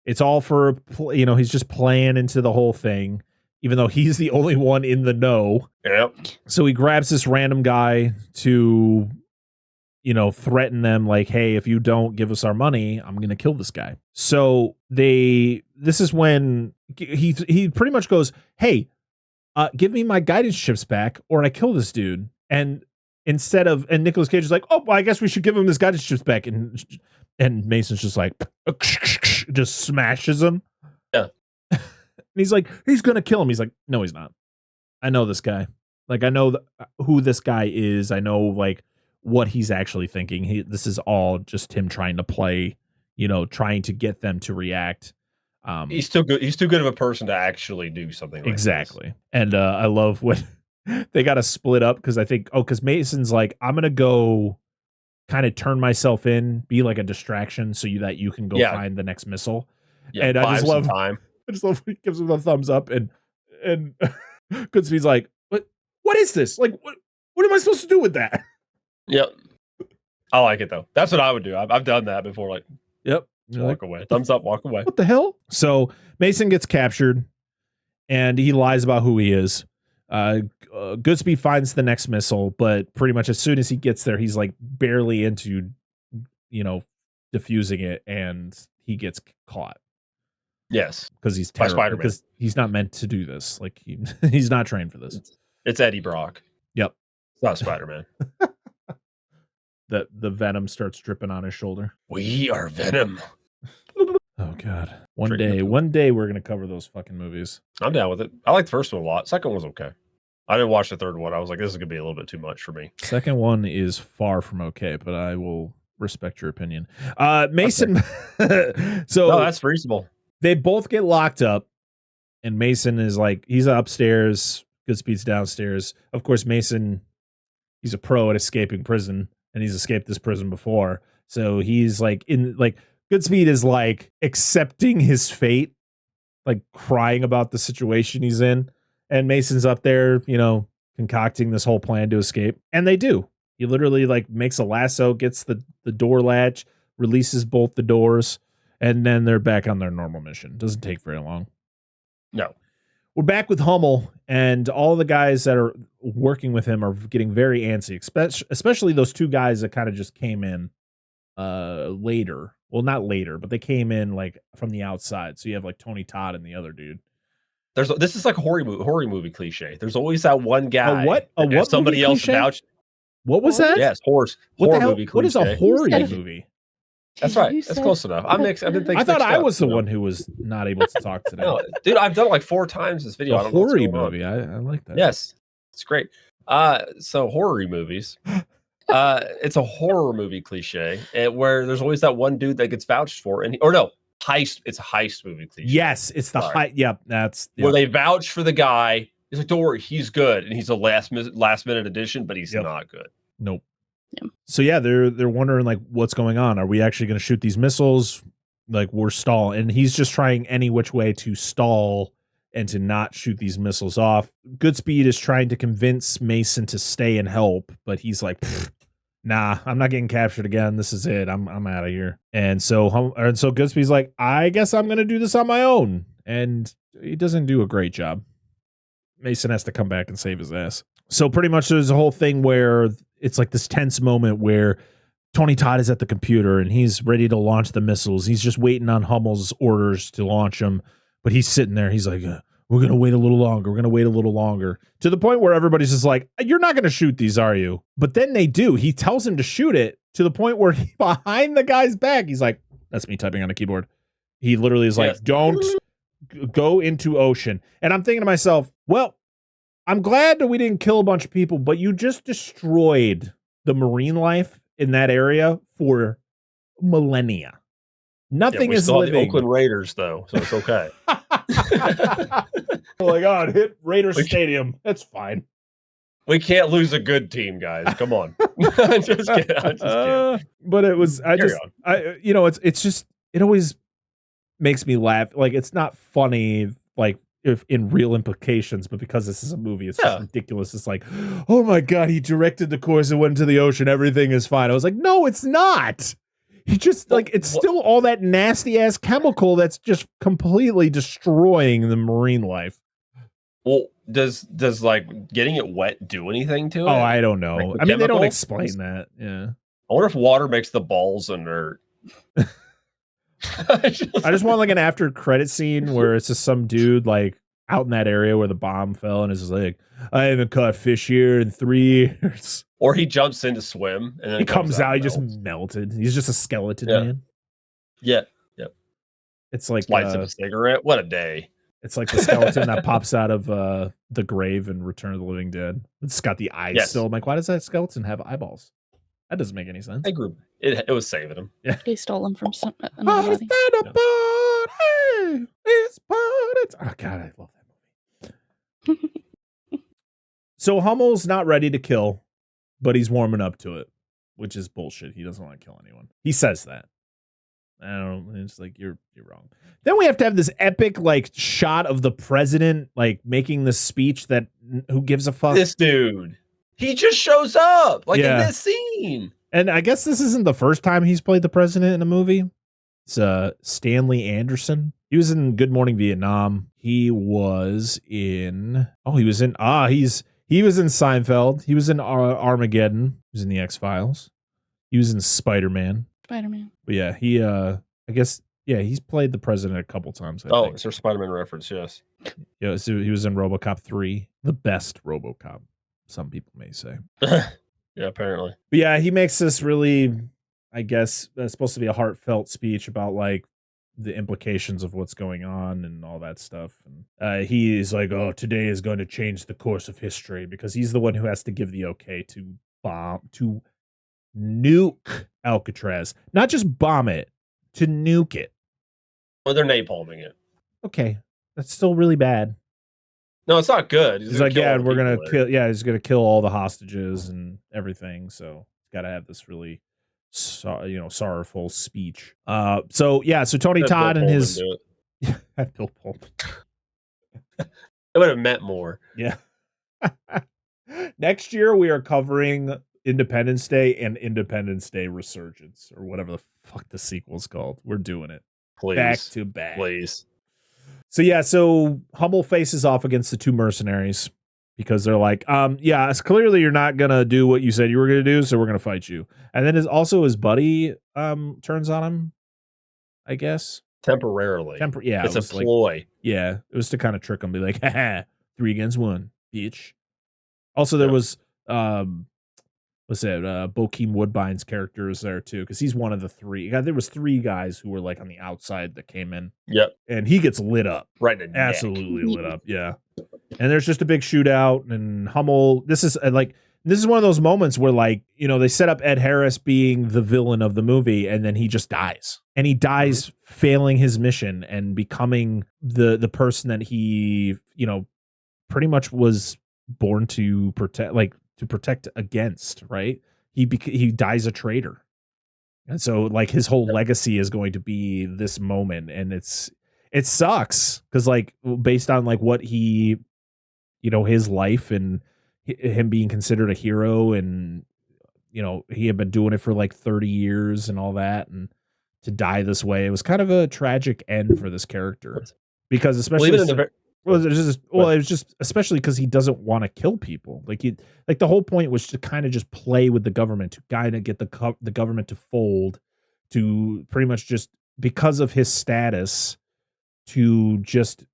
It's all for, he's just playing into the whole thing, even though he's the only one in the know. Yep. So he grabs this random guy to threaten them like, hey, if you don't give us our money, I'm going to kill this guy. So this is when he pretty much goes, hey, give me my guidance chips back or I kill this dude. And Nicolas Cage is like, oh, well, I guess we should give him his guidance chips back. And Mason's just like, just smashes him. Yeah. And he's like, he's going to kill him. He's like, no, he's not. I know this guy. Like, I know who this guy is. I know, like, what he's actually thinking. This is all just him trying to play, trying to get them to react. He's too good. He's too good of a person to actually do something like exactly. this. And I love when they got to split up because I think, because Mason's like, I'm going to go kind of turn myself in, be like a distraction so that you can go find the next missile. Yeah, and I just love time. I just love when he gives him the thumbs up and Goodspeed's like, what is this? Like, what am I supposed to do with that? Yep. I like it though. That's what I would do. I've done that before. Like, yep. Walk away. Thumbs up, walk away. What the hell? So Mason gets captured and he lies about who he is. Goodspeed finds the next missile, but pretty much as soon as he gets there, he's like barely into, diffusing it and he gets caught. Yes. Because he's terrible. Because he's not meant to do this. Like he's not trained for this. It's Eddie Brock. Yep. It's not Spider-Man. The venom starts dripping on his shoulder. We are Venom. Oh God. One day we're gonna cover those fucking movies. I'm down with it. I like the first one a lot. Second one was okay. I didn't watch the third one. I was like, this is gonna be a little bit too much for me. Second one is far from okay, but I will respect your opinion. Mason. So no, that's reasonable. They both get locked up, and Mason is like, he's upstairs. Goodspeed's downstairs. Of course, Mason, he's a pro at escaping prison, and he's escaped this prison before. So he's like Goodspeed is like accepting his fate, like crying about the situation he's in. And Mason's up there, concocting this whole plan to escape. And they do. He literally like makes a lasso, gets the door latch, releases both the doors, and then they're back on their normal mission. Doesn't take very long. No. We're back with Hummel, and all the guys that are working with him are getting very antsy, especially those two guys that kind of just came in later. Well, not later, but they came in like from the outside. So you have like Tony Todd and the other dude. This is like a horror movie cliche. There's always that one guy. What somebody else vouched. What was that? Yes, horror movie cliche. What is a horror movie? That's right. That's close enough. I thought I was the one who was not able to talk today. No, dude, I've done it like 4 times this video. A horror movie. I like that. Yes, it's great. So horror movies. It's a horror movie cliche where there's always that one dude that gets vouched for, heist. It's a heist movie cliche. Yes, it's the heist. Yep, where they vouch for the guy. He's like, don't worry, he's good, and he's a last minute addition, but he's not good. Nope. Yeah. So yeah, they're wondering like what's going on. Are we actually going to shoot these missiles? Like we're stalling, and he's just trying any which way to stall and to not shoot these missiles off. Goodspeed is trying to convince Mason to stay and help, but he's like, nah, I'm not getting captured again. This is it. I'm out of here. And so Goodspeed's like, I guess I'm going to do this on my own. And he doesn't do a great job. Mason has to come back and save his ass. So pretty much there's a whole thing where it's like this tense moment where Tony Todd is at the computer and he's ready to launch the missiles. He's just waiting on Hummel's orders to launch them. But he's sitting there. He's like, we're going to wait a little longer. We're going to wait a little longer. To the point where everybody's just like, you're not going to shoot these, are you? But then they do. He tells him to shoot it to the point where behind the guy's back, he's like, that's me typing on a keyboard. He literally is like, don't go into ocean. And I'm thinking to myself, well, I'm glad that we didn't kill a bunch of people, but you just destroyed the marine life in that area for millennia. Nothing is living. The Oakland Raiders, though, so it's okay. Like, oh, it hit Raiders Stadium. That's fine. We can't lose a good team, guys. Come on. I'm just kidding. But it was, it always makes me laugh. Like, it's not funny, like, if in real implications, but because this is a movie, it's just ridiculous. It's like, oh my God, he directed the course and went into the ocean. Everything is fine. I was like, no, it's not. He just still all that nasty ass chemical that's just completely destroying the marine life. Well, does like getting it wet do anything to it? Oh, I don't know. Like I mean, they don't explain that. Yeah. wonder if water makes the balls inert. I just want like an after credit scene where it's just some dude like out in that area where the bomb fell and is just like, I haven't caught fish here in 3 years. Or he jumps in to swim and then he comes out, he just melted. He's just a skeleton man. Yeah. It's like lights up a cigarette. What a day. It's like the skeleton that pops out of the grave in Return of the Living Dead. It's got the eyes still. I'm like, why does that skeleton have eyeballs? That doesn't make any sense. I agree. It was saving him. Yeah. They stole them from some. Oh God, I love that movie. So Hummel's not ready to kill, but he's warming up to it, which is bullshit. He doesn't want to kill anyone. He says that. I don't know. It's like you're wrong. Then we have to have this epic like shot of the president like making the speech that who gives a fuck. This dude, he just shows up like in this scene. And I guess this isn't the first time he's played the president in a movie. It's Stanley Anderson. He was in Good Morning Vietnam. He was in he was in Seinfeld. He was in Armageddon. He was in the X-Files. He was in Spider-Man. But yeah, he I guess he's played the president a couple times. I think. It's a Spider-Man reference, yes. Yeah, so he was in RoboCop 3, the best RoboCop, some people may say. Yeah, apparently. But yeah, he makes this really, I guess, supposed to be a heartfelt speech about like the implications of what's going on and all that stuff. And he is like, "Oh, today is going to change the course of history," because he's the one who has to give the okay to nuke Alcatraz, not just bomb it, to nuke it. Well, they're napalming it. Okay, that's still really bad. No, it's not good. He's like, yeah, we're gonna kill. Yeah, he's gonna kill all the hostages and everything. So got to have this really, sorrowful speech. So Tony Todd and his Bill Pullman. It would have meant more. Yeah. Next year we are covering Independence Day and Independence Day Resurgence, or whatever the fuck the sequel's called. We're doing it. Please. Back to back. Please. So Hummel faces off against the two mercenaries because they're like, it's clearly you're not gonna do what you said you were gonna do, so we're gonna fight you. And then his buddy turns on him, I guess. Temporarily. It's a ploy. It was to kind of trick him, be like, haha, 3 against 1, bitch. Also, there was Bokeem Woodbine's character is there too, because he's one of the 3. There was 3 guys who were like on the outside that came in. Yep. And he gets lit up. Right in the absolutely lit up. Yeah. And there's just a big shootout, and Hummel. This is one of those moments where they set up Ed Harris being the villain of the movie, and then he just dies. And he dies failing his mission and becoming the person that he, pretty much was born to protect against, right? He dies a traitor. And so his whole legacy is going to be this moment, and it sucks because based on what he, his life and him being considered a hero, and he had been doing it for 30 years and all that, and to die this way, it was kind of a tragic end for this character, because especially it was just especially because he doesn't want to kill people. The whole point was to kind of just play with the government, to kind of get the government to fold, to pretty much just because of his status to just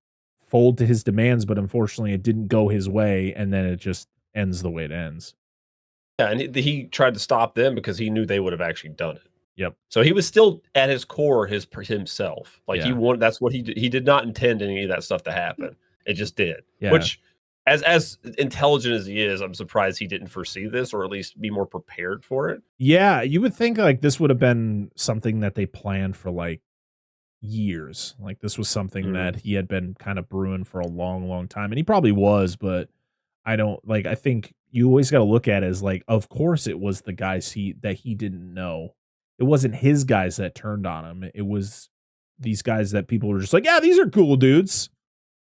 fold to his demands. But unfortunately, it didn't go his way, and then it just ends the way it ends. Yeah, and he tried to stop them because he knew they would have actually done it. Yep. So he was still at his core himself. He wanted. That's what he did. He did not intend any of that stuff to happen. It just did. Yeah. Which, as intelligent as he is, I'm surprised he didn't foresee this, or at least be more prepared for it. Yeah, you would think this would have been something that they planned for years. This was something that he had been kind of brewing for a long, long time, and he probably was. But I don't I think you always got to look at it as of course it was the guys that he didn't know. It wasn't his guys that turned on him. It was these guys that people were just yeah, these are cool dudes.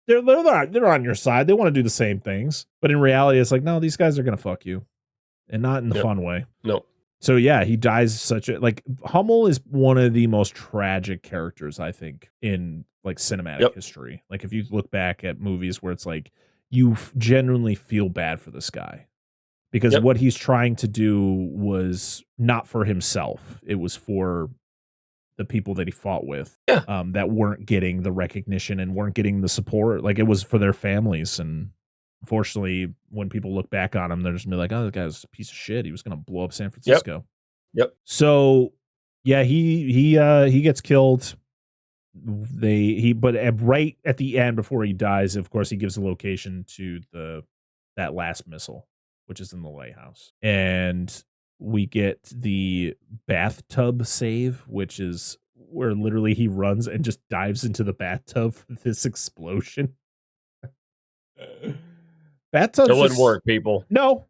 They're on your side. They want to do the same things. But in reality, it's no, these guys are going to fuck you. And not in the fun way. No. So yeah, he dies Hummel is one of the most tragic characters, I think, in cinematic history. If you look back at movies where it's you genuinely feel bad for this guy. because what he's trying to do was not for himself. It was for the people that he fought with that weren't getting the recognition and weren't getting the support. Like, it was for their families. And unfortunately, when people look back on him, they're just gonna be like, oh, that guy's a piece of shit. He was going to blow up San Francisco. Yep. So yeah, he gets killed. But right at the end, before he dies, of course, he gives the location to that last missile, which is in the lighthouse. And we get the bathtub save, which is where literally he runs and just dives into the bathtub for this explosion. Bathtubs It wouldn't work, people. No.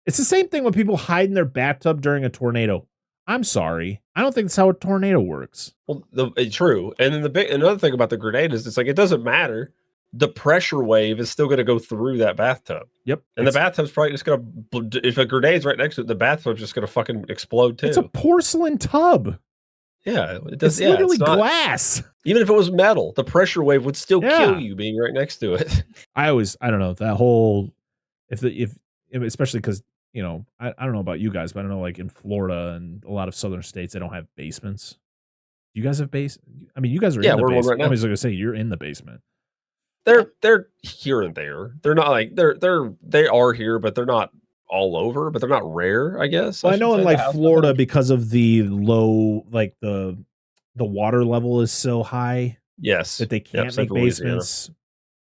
It's the same thing when people hide in their bathtub during a tornado. I'm sorry. I don't think that's how a tornado works. Well, it's true. And then another thing about the grenade is it's like, it doesn't matter. The pressure wave is still going to go through that bathtub. Yep. And the bathtub's probably just going to, if a grenade's right next to it, the bathtub's just going to fucking explode too. It's a porcelain tub. Yeah. It does, it's literally glass. Even if it was metal, the pressure wave would still kill you being right next to it. I don't know, that whole, if especially because, you know, I don't know about you guys, but I don't know, like in Florida and a lot of southern states, they don't have basements. You guys have I mean, you guys are in the basement. Right now. I was going to say, you're in the basement. They're here and there. They're not like they are here, but they're not all over. But they're not rare, I guess. Well, I know in like Florida, because of the low, like the water level is so high. Yes, that they can't make basements.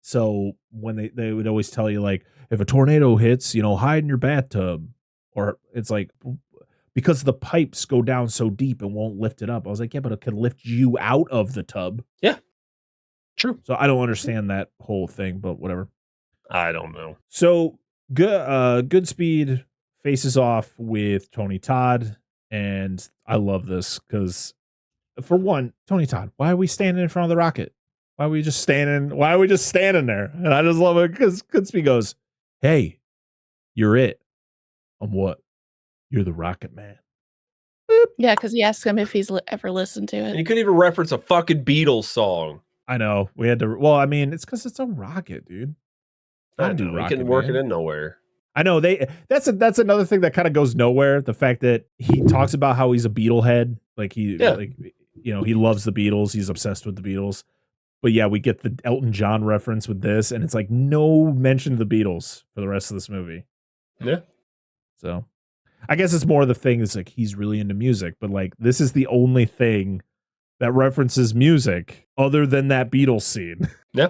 So when they would always tell you, like, if a tornado hits, you know, hide in your bathtub, or it's like, because the pipes go down so deep and won't lift it up. I was like, yeah, but it could lift you out of the tub. Yeah. True. So I don't understand that whole thing, but whatever. I don't know. So Goodspeed faces off with Tony Todd, and I love this because, for one, Tony Todd, why are we standing in front of the rocket? Why are we just standing there? And I just love it because Goodspeed goes, "Hey, you're it." I'm what? You're the Rocket Man. Boop. Yeah, because he asked him if he's ever listened to it. And he couldn't even reference a fucking Beatles song. I know. We had to. Well, I mean, it's because it's a rocket, dude. I know. We can work it in nowhere. I know. That's another thing that kind of goes nowhere. The fact that he talks about how he's a Beatle head, like he loves the Beatles. He's obsessed with the Beatles. But yeah, we get the Elton John reference with this, and it's like no mention of the Beatles for the rest of this movie. Yeah. So I guess it's more of the thing is like he's really into music, but like this is the only thing that references music other than that Beatles scene. Yeah.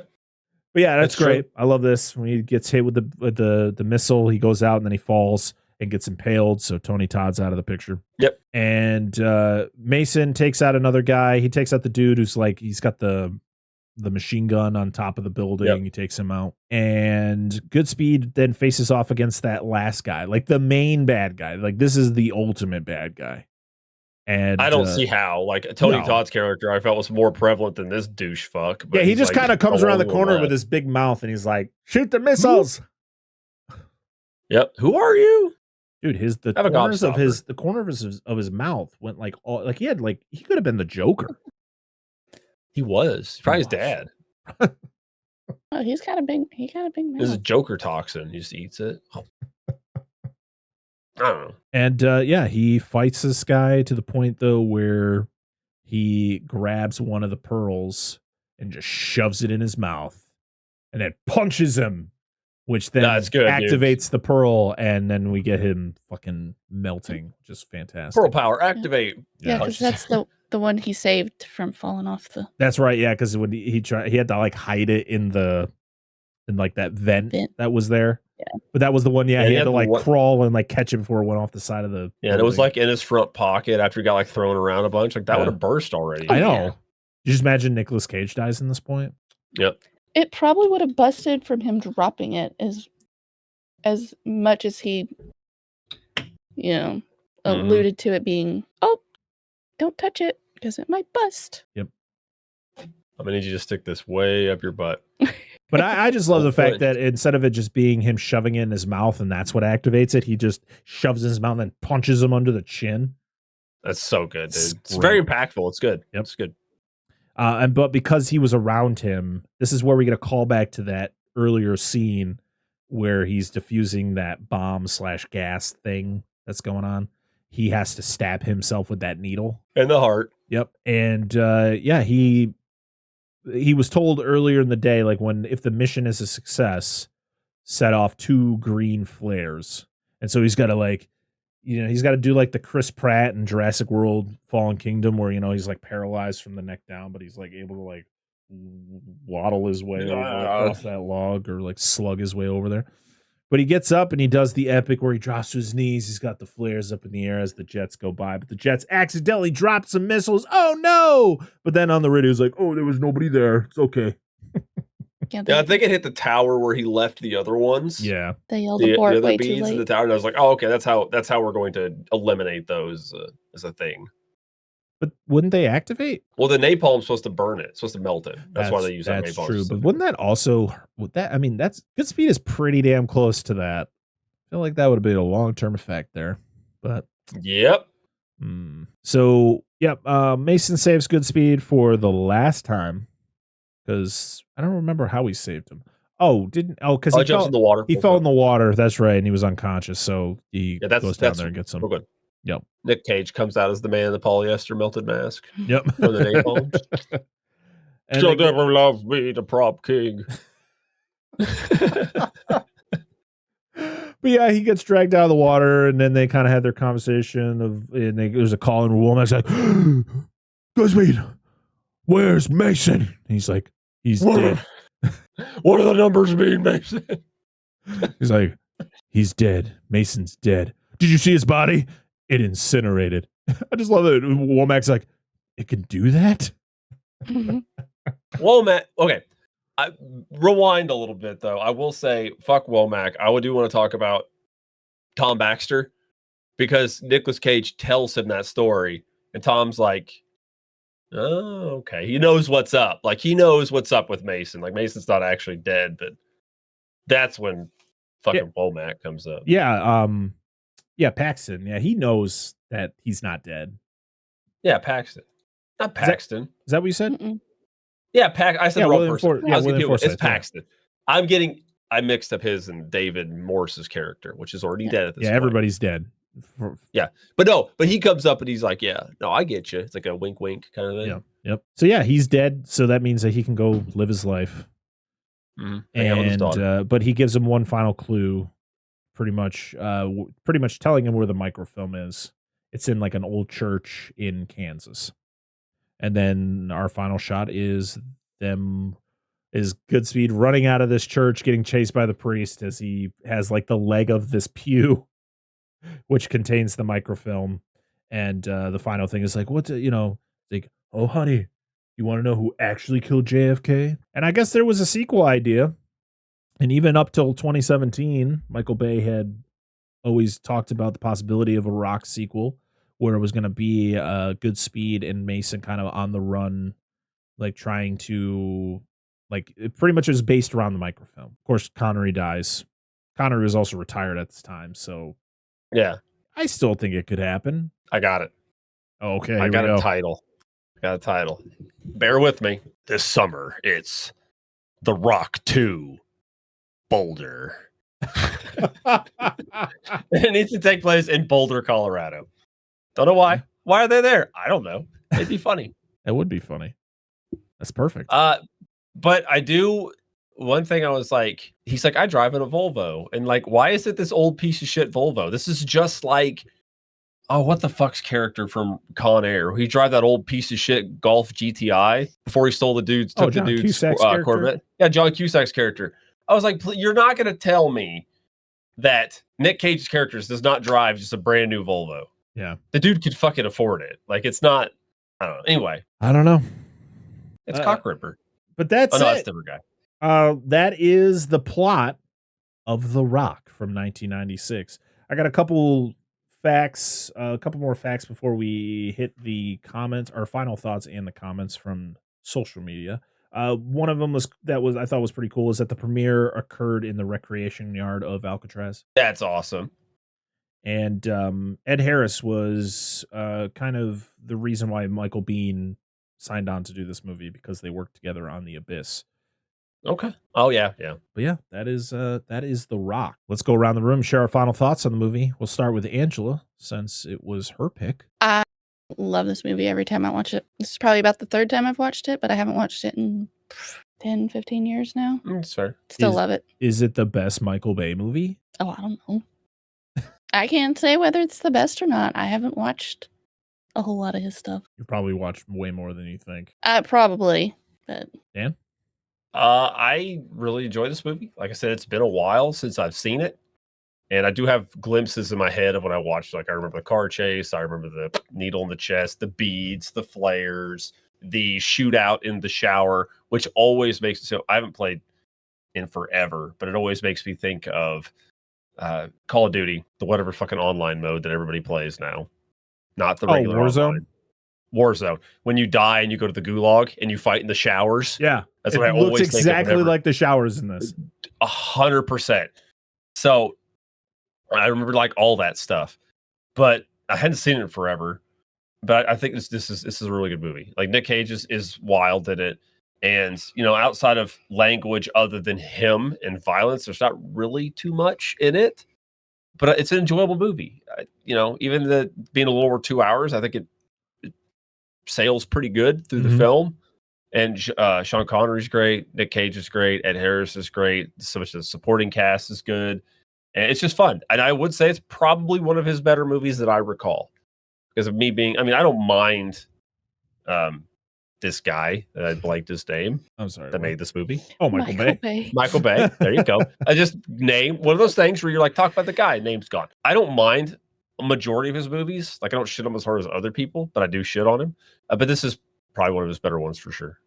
But yeah, that's great. True. I love this. When he gets hit with the missile, he goes out and then he falls and gets impaled. So Tony Todd's out of the picture. Yep. And Mason takes out another guy. He takes out the dude who's like, he's got the machine gun on top of the building. Yep. He takes him out. And Goodspeed then faces off against that last guy, like the main bad guy. Like this is the ultimate bad guy. And I don't see how. Like Tony Todd's character, I felt was more prevalent than this douche fuck. But yeah, he just kind of comes around the corner with his big mouth, and he's like, "Shoot the missiles!" Yep. Who are you, dude? The corners of his mouth went like all like he could have been the Joker. He was probably his dad. Oh, he's got a big mouth. This is Joker toxin. He just eats it. I don't know. And he fights this guy to the point though where he grabs one of the pearls and just shoves it in his mouth and then punches him, which then activates the pearl, and then we get him fucking melting. Just fantastic. Pearl power activate. Yeah, because that's the one he saved from falling off the. That's right. Yeah, because when he had to like hide it in like that vent that was there. Yeah. But that was the one, he had to like crawl and like catch him before it went off the side of the building. And it was like in his front pocket after he got like thrown around a bunch. Like that would have burst already. I know. Yeah. You just imagine NicholasCage dies in this point? Yep. It probably would have busted from him dropping it as much as he alluded to it being, oh, don't touch it because it might bust. Yep. I'm gonna need you to stick this way up your butt. But I just love the fact that instead of it just being him shoving it in his mouth and that's what activates it, he just shoves in his mouth and punches him under the chin. That's so good, dude. It's very impactful. It's good. Yep. It's good. But because he was around him, this is where we get a callback to that earlier scene where he's diffusing that bomb/gas thing that's going on. He has to stab himself with that needle in the heart. Yep. And he was told earlier in the day, like if the mission is a success, set off 2 green flares. And so he's got to he's got to do like the Chris Pratt in Jurassic World Fallen Kingdom where, he's like paralyzed from the neck down, but he's like able to like waddle his way over across that log or like slug his way over there. But he gets up and he does the epic where he drops to his knees. He's got the flares up in the air as the jets go by, but the jets accidentally drop some missiles. Oh no! But then on the radio, he's like, "Oh, there was nobody there. It's okay." Yeah, I think it hit the tower where he left the other ones. Yeah, they yelled abort way too beads late. in the tower, and I was like, "Oh, okay, that's how we're going to eliminate those as a thing." But wouldn't they activate? Well, the napalm's supposed to burn it. It's supposed to melt it. That's why they use that napalm. That's true. But wouldn't that also that's good speed is pretty damn close to that. I feel like that would have been a long-term effect there. But yep. So Mason saves good speed for the last time because I don't remember how he saved him. Because he jumps in the water. He fell in the water. That's right, and he was unconscious. So he goes down there and gets him. We're good. Yep. Nick Cage comes out as the man in the polyester melted mask. Yep. For the napalm. She'll never love me, the prop king. But yeah, he gets dragged out of the water, and then they kind of had their conversation there's a call, and Womack's like, "Godspeed, where's Mason?" And he's like, "He's dead." What do the numbers mean, Mason? He's like, "He's dead. Mason's dead. Did you see his body? It incinerated." I just love that Womack's like, "It can do that?" Womack, okay. Rewind a little bit, though. I will say, fuck Womack. I do want to talk about Tom Baxter because Nicolas Cage tells him that story, and Tom's like, "Oh, okay." He knows what's up. Like, he knows what's up with Mason. Like, Mason's not actually dead, but that's when fucking Womack comes up. Yeah, Paxton. Yeah, he knows that he's not dead. Yeah, Paxton. Not Paxton. Is that what you said? Mm-mm. Yeah, I said the wrong person. It's Paxton. I mixed up his and David Morse's character, which is already dead at this point. Yeah, everybody's dead. Yeah. But he comes up and he's like, "Yeah, no, I get you." It's like a wink wink kind of thing. Yeah. Yep. So yeah, he's dead. So that means that he can go live his life. Mm-hmm. And but he gives him one final clue, pretty much telling him where the microfilm is. It's in like an old church in Kansas. And then our final shot is Goodspeed running out of this church, getting chased by the priest as he has like the leg of this pew, which contains the microfilm. And the final thing is like, like, "Oh, honey, you want to know who actually killed JFK?" And I guess there was a sequel idea. And even up till 2017, Michael Bay had always talked about the possibility of a Rock sequel where it was going to be Goodspeed and Mason kind of on the run, like trying to, like, it pretty much was based around the microfilm. Of course, Connery dies. Connery was also retired at this time, so yeah, I still think it could happen. I got it. Okay, I got a title. Bear with me. This summer, it's The Rock 2, Boulder. It needs to take place in Boulder, Colorado. Don't know why. Why are they there? I don't know. It'd be funny. It would be funny. That's perfect. But I do. One thing I was like, he's like, "I drive in a Volvo," and like, why is it this old piece of shit Volvo? This is just like, what the fuck's character from Con Air? He drive that old piece of shit Golf GTI before he stole the dude's Corvette. Yeah, John Cusack's character. I was like, you're not going to tell me that Nick Cage's character does not drive just a brand new Volvo. Yeah. The dude could fucking afford it. Like, it's not, I don't know. Anyway. I don't know. It's Cock Ripper. But that's that's a different guy. That is the plot of TheRock from 1996. I got a couple more facts before we hit the comments, our final thoughts and the comments from social media. One of them I thought was pretty cool is that the premiere occurred in the recreation yard of Alcatraz. That's awesome. And Ed Harris was kind of the reason why Michael Biehn signed on to do this movie because they worked together on The Abyss. Okay. Oh yeah, yeah. But yeah, that is The Rock. Let's go around the room, share our final thoughts on the movie. We'll start with Angela, since it was her pick. I love this movie every time I watch it. This is probably about the third time I've watched it, but I haven't watched it in 10, 15 years now. That's fair. Still love it. Is it the best Michael Bay movie? Oh, I don't know. I can't say whether it's the best or not. I haven't watched a whole lot of his stuff. You probably watched way more than you think. Probably, but Dan? I really enjoy this movie. Like I said, it's been a while since I've seen it. And I do have glimpses in my head of when I watched. Like I remember the car chase. I remember the needle in the chest, the beads, the flares, the shootout in the shower, which always makes it so I haven't played in forever, but it always makes me think of Call of Duty, the whatever fucking online mode that everybody plays now. Not the regular Warzone? Warzone. When you die and you go to the gulag and you fight in the showers. Yeah. That's what I always think of exactly whenever. like the showers in this. 100%. So I remember like all that stuff, but I hadn't seen it in forever. But I think this is a really good movie. Like Nick Cage is wild in it, and outside of language other than him and violence, there's not really too much in it. But it's an enjoyable movie. Even being a little over 2 hours, I think it sails pretty good through the film. And Sean Connery's great. Nick Cage is great. Ed Harris is great. So much of the supporting cast is good. And it's just fun. And I would say it's probably one of his better movies that I recall. Because of me being, I don't mind this guy that I blanked his name. I'm sorry. That made this movie. Oh, Michael Bay. Michael Bay. There you go. I just name one of those things where you're like, talk about the guy, name's gone. I don't mind a majority of his movies. Like I don't shit on him as hard as other people, but I do shit on him. But this is probably one of his better ones for sure.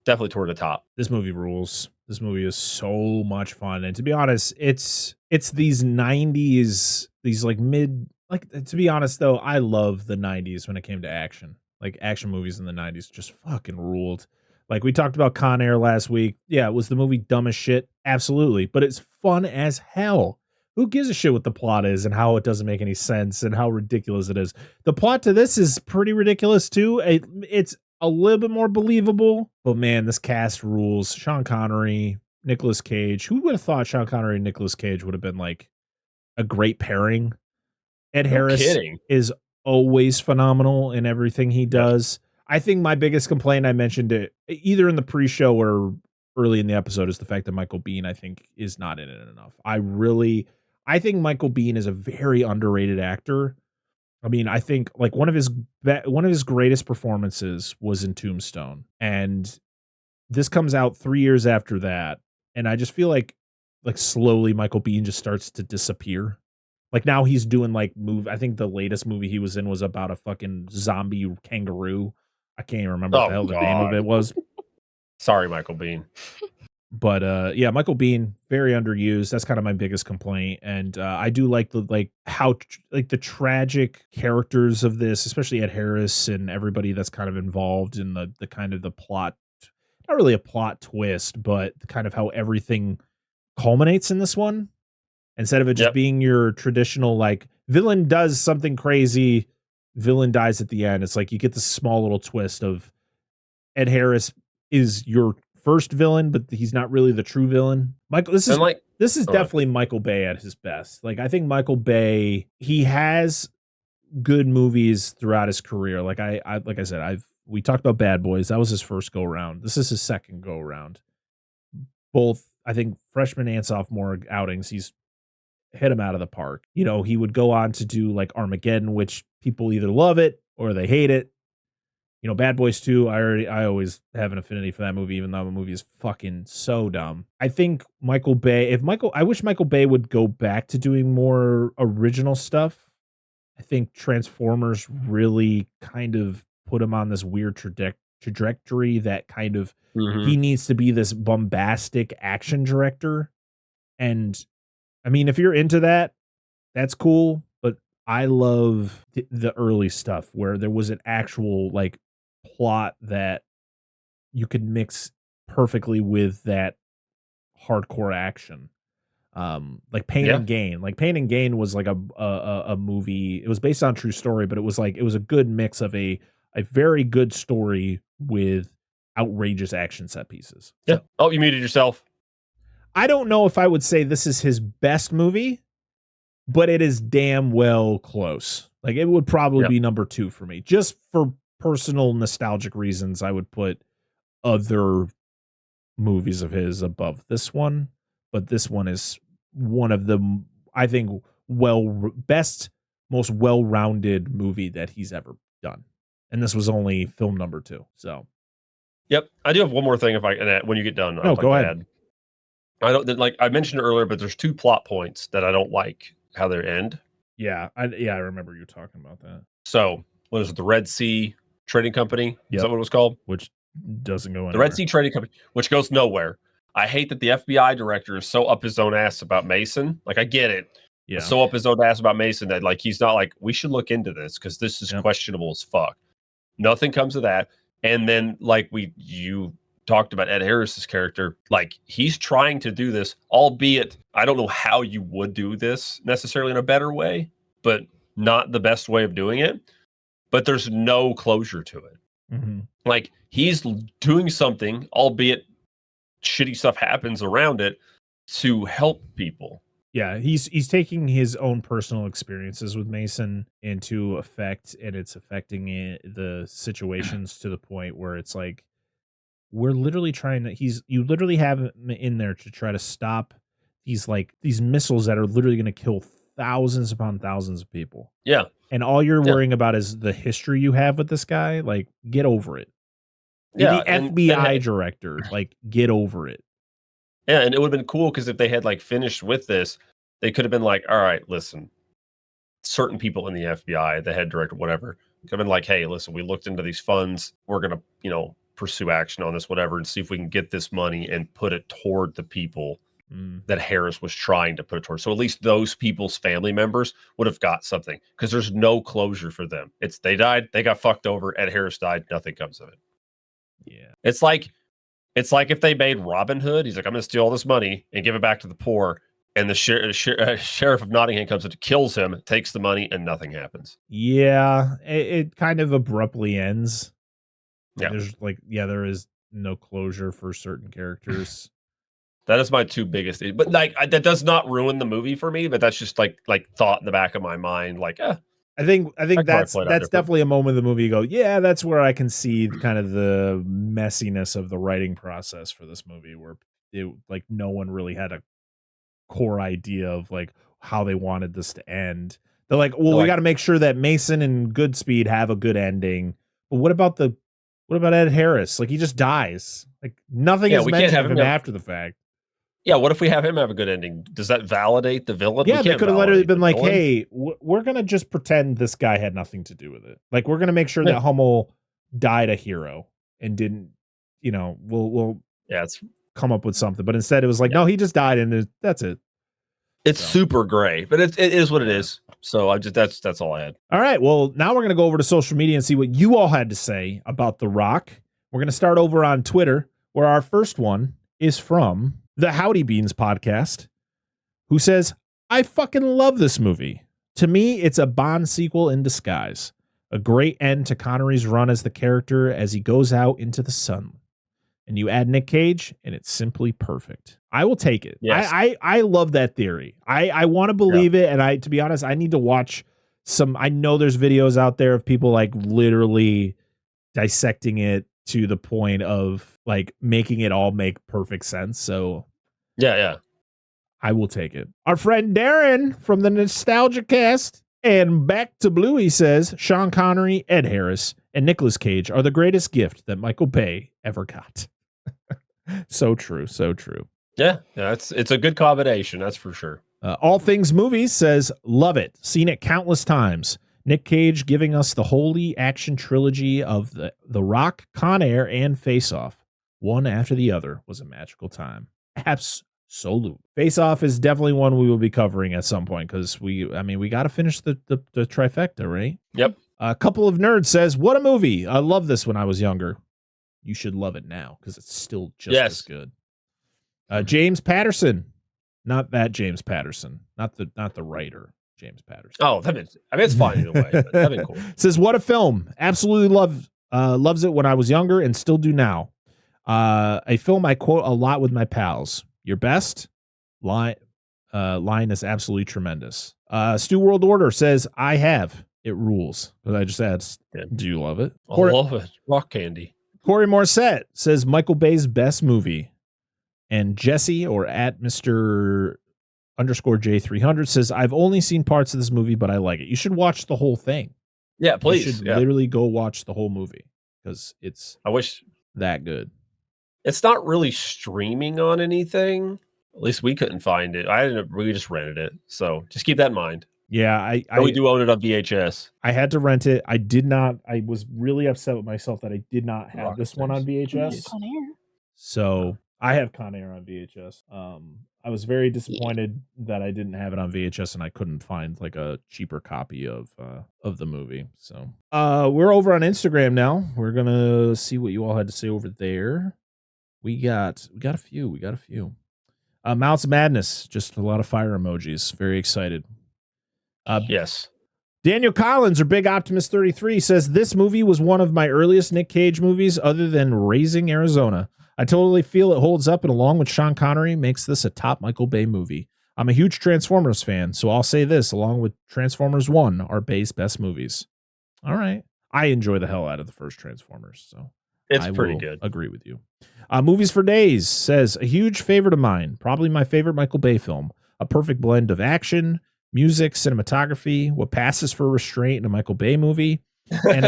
Definitely toward the top. This movie rules. This movie is so much fun. And to be honest, it's these 90s, these like mid, like to be honest though, I love the 90s when it came to action. Like action movies in the 90s just fucking ruled. Like we talked about Con Air last week. Yeah, was the movie dumb as shit? Absolutely. But it's fun as hell. Who gives a shit what the plot is and how it doesn't make any sense and how ridiculous it is? The plot to this is pretty ridiculous too. It's a little bit more believable, but man, this cast rules. Sean Connery, Nicolas Cage. Who would have thought Sean Connery and Nicolas Cage would have been like a great pairing? Ed Harris is always phenomenal in everything he does. I think my biggest complaint, I mentioned it either in the pre-show or early in the episode, is the fact that Michael Biehn, I think, is not in it enough. I think Michael Biehn is a very underrated actor. I mean, I think like one of his greatest performances was in Tombstone, and this comes out 3 years after that, and I just feel like slowly Michael Biehn just starts to disappear. Like now he's doing like I think the latest movie he was in was about a fucking zombie kangaroo. I can't even remember what the hell the name of it was. Sorry, Michael Biehn. But yeah, Michael Biehn, very underused. That's kind of my biggest complaint. And I do like the tragic characters of this, especially Ed Harris and everybody that's kind of involved in the kind of the plot. Not really a plot twist, but kind of how everything culminates in this one. Instead of it just being your traditional like villain does something crazy, villain dies at the end. It's like you get this small little twist of Ed Harris is your first villain, but he's not really the true villain. This is definitely Michael Bay at his best. Like I think Michael Bay, he has good movies throughout his career. Like I said, we talked about Bad Boys. That was his first go around. This is his second go around. Both, I think, freshman and sophomore outings, he's hit him out of the park. He would go on to do like Armageddon, which people either love it or they hate it. Bad Boys 2, I always have an affinity for that movie, even though the movie is fucking so dumb. I think Michael Bay, I wish Michael Bay would go back to doing more original stuff. I think Transformers really kind of put him on this weird trajectory that kind of, he needs to be this bombastic action director. And I mean, if you're into that, that's cool. But I love the early stuff where there was an actual like plot that you could mix perfectly with that hardcore action. Like Pain and Gain. Like Pain and Gain was like a movie. It was based on a true story, but it was a good mix of a very good story with outrageous action set pieces. Yeah. So, Oh, you muted yourself. I don't know if I would say this is his best movie, but it is damn well close. Like, it would probably be number 2 for me. Just for personal nostalgic reasons, I would put other movies of his above this one, but this one is one of the, I think, best, most well-rounded movie that he's ever done. And this was only film number 2. So, yep, I do have one more thing. When you get done, I'd go ahead. add. I don't like I mentioned earlier, but there's 2 plot points that I don't like how they end. Yeah, I remember you talking about that. So, what is it? The Red Sea Trading Company? Yep. Is that what it was called? Which doesn't go anywhere. The Red Sea Trading Company, which goes nowhere. I hate that the FBI director is so up his own ass about Mason. Like, I get it. Yeah. So up his own ass about Mason that, like, he's not like, we should look into this because this is questionable as fuck. Nothing comes of that. And then, like, you talked about Ed Harris's character, like, he's trying to do this, albeit I don't know how you would do this necessarily in a better way, but not the best way of doing it. But there's no closure to it. Mm-hmm. Like, he's doing something, albeit shitty stuff happens around it, to help people. Yeah, he's taking his own personal experiences with Mason into effect, and it's affecting the situations to the point where it's like, we're literally trying to, you literally have him in there to try to stop these missiles that are literally going to kill thousands upon thousands of people. Yeah. And all you're worrying about is the history you have with this guy. Like, get over it. Yeah, the FBI director, like, get over it. Yeah, and it would have been cool because if they had, like, finished with this, they could have been like, all right, listen, certain people in the FBI, the head director, whatever, could have been like, hey, listen, we looked into these funds. We're going to, pursue action on this, whatever, and see if we can get this money and put it toward the people that Harris was trying to put it towards. So at least those people's family members would have got something, because there's no closure for them. They died, they got fucked over, Ed Harris died, nothing comes of it. Yeah. It's like if they made Robin Hood, he's like, I'm going to steal all this money and give it back to the poor. And the sheriff of Nottingham comes and kills him, takes the money, and nothing happens. Yeah, it kind of abruptly ends. Yeah. There is no closure for certain characters. That is my 2 biggest things. But, like, that does not ruin the movie for me, but that's just like thought in the back of my mind. Like, I think that's definitely a moment of the movie you go, yeah, that's where I can see kind of the messiness of the writing process for this movie, where no one really had a core idea of, like, how they wanted this to end. They're like, well, we got to make sure that Mason and Goodspeed have a good ending. But what about Ed Harris? Like, he just dies. Like, nothing is mentioned of him after the fact. Yeah, what if we have him have a good ending? Does that validate the villain? Yeah, they could have literally been like, hey, we're going to just pretend this guy had nothing to do with it. Like, we're going to make sure that Hummel died a hero and didn't, we'll come up with something. But instead it was like, no, he just died and that's it. It's super gray, but it is what it is. So that's all I had. All right. Well, now we're going to go over to social media and see what you all had to say about TheRock. We're going to start over on Twitter, where our first one is from the Howdy Beans podcast, who says, I fucking love this movie. To me, it's a Bond sequel in disguise. A great end to Connery's run as the character as he goes out into the sun. And you add Nick Cage, and it's simply perfect. I will take it. Yes. I love that theory. I want to believe it, and to be honest, I need to watch some. I know there's videos out there of people, like, literally dissecting it to the point of, like, making it all make perfect sense. So yeah, I will take it. Our friend Darren from the Nostalgia Cast and Back to Bluey says Sean Connery, Ed Harris, and Nicolas Cage are the greatest gift that Michael Bay ever got. So true. Yeah, it's a good combination, that's for sure. All Things Movies says, love it. Seen it countless times. Nick Cage giving us the holy action trilogy of the Rock, Con Air, and Face Off. One after the other was a magical time. Absolute. Face Off is definitely one we will be covering at some point, because we got to finish the trifecta, right? Yep. A couple of nerds says, what a movie. I love this when I was younger. You should love it now, because it's still just as good. James Patterson. Not that James Patterson. Not the writer. James Patterson. Oh, it's fine either way. That'd be cool. Says, what a film. Absolutely loves it when I was younger and still do now. A film I quote a lot with my pals. Your best line is absolutely tremendous. Stu World Order says, I have. It rules. But I just asked, do you love it? I love it. Rock candy. Corey Morissette says Michael Bay's best movie. And Jesse, or at Mr. _J300, says, I've only seen parts of this movie, but I like it. You should watch the whole thing. Yeah, please. You should literally go watch the whole movie because it's that good. It's not really streaming on anything. At least we couldn't find it. We just rented it. So just keep that in mind. Yeah, we do own it on VHS. I had to rent it. I did not. I was really upset with myself that I did not have this one on VHS. So I have Con Air on VHS. I was very disappointed that I didn't have it on VHS and I couldn't find like a cheaper copy of the movie. So we're over on Instagram now. We're gonna see what you all had to say over there. We got a few. Mounts of Madness, just a lot of fire emojis. Very excited. Yes. Daniel Collins, or Big Optimist 33, says this movie was one of my earliest Nick Cage movies other than Raising Arizona. I totally feel it holds up, and along with Sean Connery, makes this a top Michael Bay movie. I'm a huge Transformers fan, so I'll say this, along with Transformers 1, are Bay's best movies. All right. I enjoy the hell out of the first Transformers, so it's pretty good. Agree with you. Movies for Days says, a huge favorite of mine, probably my favorite Michael Bay film. A perfect blend of action, music, cinematography, what passes for restraint in a Michael Bay movie, and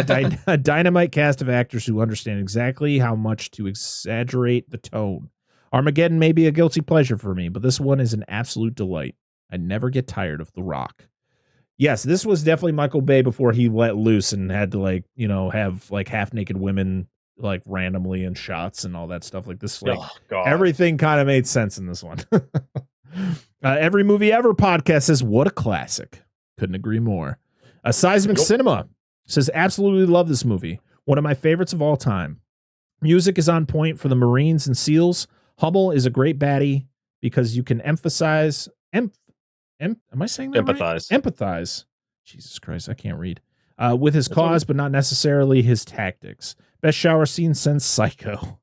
a dynamite cast of actors who understand exactly how much to exaggerate the tone. Armageddon may be a guilty pleasure for me, but this one is an absolute delight. I never get tired of TheRock. Yes, this was definitely Michael Bay before he let loose and had to have half naked women randomly in shots and all that stuff. Like this, everything kind of made sense in this one. Every Movie Ever podcast says, what a classic. Couldn't agree more. Seismic Cinema says, absolutely love this movie. One of my favorites of all time. Music is on point for the Marines and SEALs. Hummel is a great baddie because you can emphasize. Am I saying that empathize? Right? Empathize. Jesus Christ, I can't read. With his cause, but not necessarily his tactics. Best shower scene since Psycho.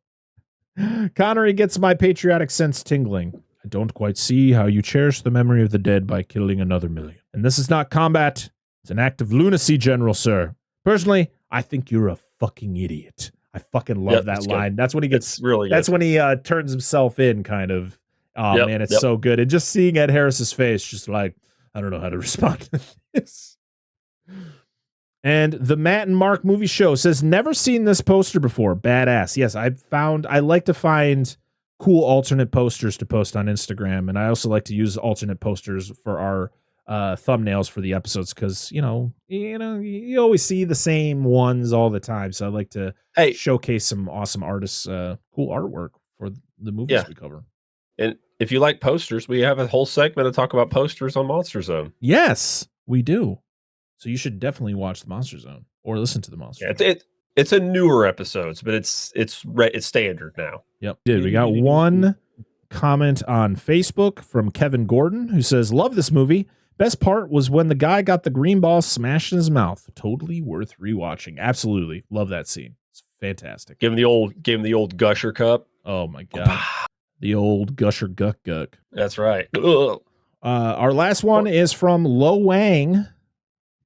Connery gets my patriotic sense tingling. I don't quite see how you cherish the memory of the dead by killing another million. And this is not combat. It's an act of lunacy, General Sir. Personally, I think you're a fucking idiot. I fucking love that line. Good. That's when he gets really good. That's when he turns himself in, kind of. Oh, man, it's so good. And just seeing Ed Harris's face, just like, I don't know how to respond to this. And the Matt and Mark Movie Show says, never seen this poster before. Badass. Yes, I like to find cool alternate posters to post on Instagram. And I also like to use alternate posters for our thumbnails for the episodes because, you always see the same ones all the time. So I like to showcase some awesome artists, cool artwork for the movies we cover. And if you like posters, we have a whole segment to talk about posters on Monster Zone. Yes, we do. So you should definitely watch the Monster Zone or listen to the Monster Zone. It's a newer episodes, but it's standard now. Yep. We got one comment on Facebook from Kevin Gordon who says, love this movie. Best part was when the guy got the green ball smashed in his mouth. Totally worth rewatching. Absolutely. Love that scene. It's fantastic. Give him the old gusher cup. Oh my God. The old gusher guck. That's right. Our last one is from Lo Wang,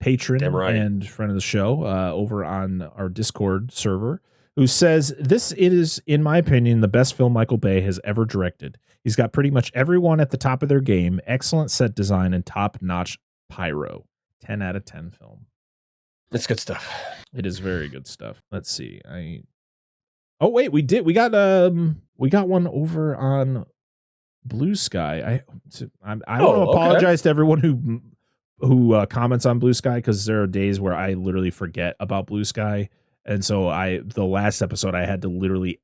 patron and friend of the show, over on our Discord server, who says, this is, in my opinion, the best film Michael Bay has ever directed. He's got pretty much everyone at the top of their game, excellent set design, and top-notch pyro. 10 out of 10 film. It's good stuff. It is very good stuff. Let's see. Oh wait, we got one over on Blue Sky. I want to apologize to everyone who comments on Blue Sky, because there are days where I literally forget about Blue Sky, and so the last episode I had to literally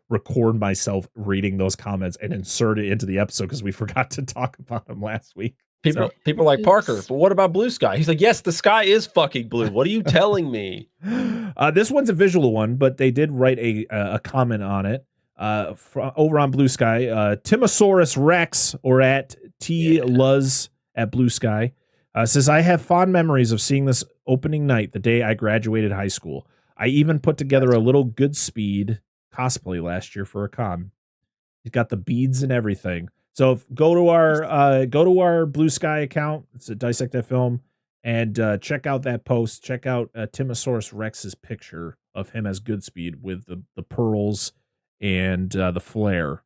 record myself reading those comments and insert it into the episode because we forgot to talk about them last week. People are like, Parker, but what about Blue Sky? He's like, yes, the sky is fucking blue. What are you telling me? This one's a visual one, but they did write a comment on it over on Blue Sky. Timosaurus Rex, or at T Luz at Blue Sky, says, I have fond memories of seeing this opening night the day I graduated high school. I even put together a little Goodspeed cosplay last year for a con. He's got the beads and everything. So go to our Blue Sky account. It's a Dissect That Film, and check out that post. Check out Timosaurus Rex's picture of him as Goodspeed with the pearls and the flare.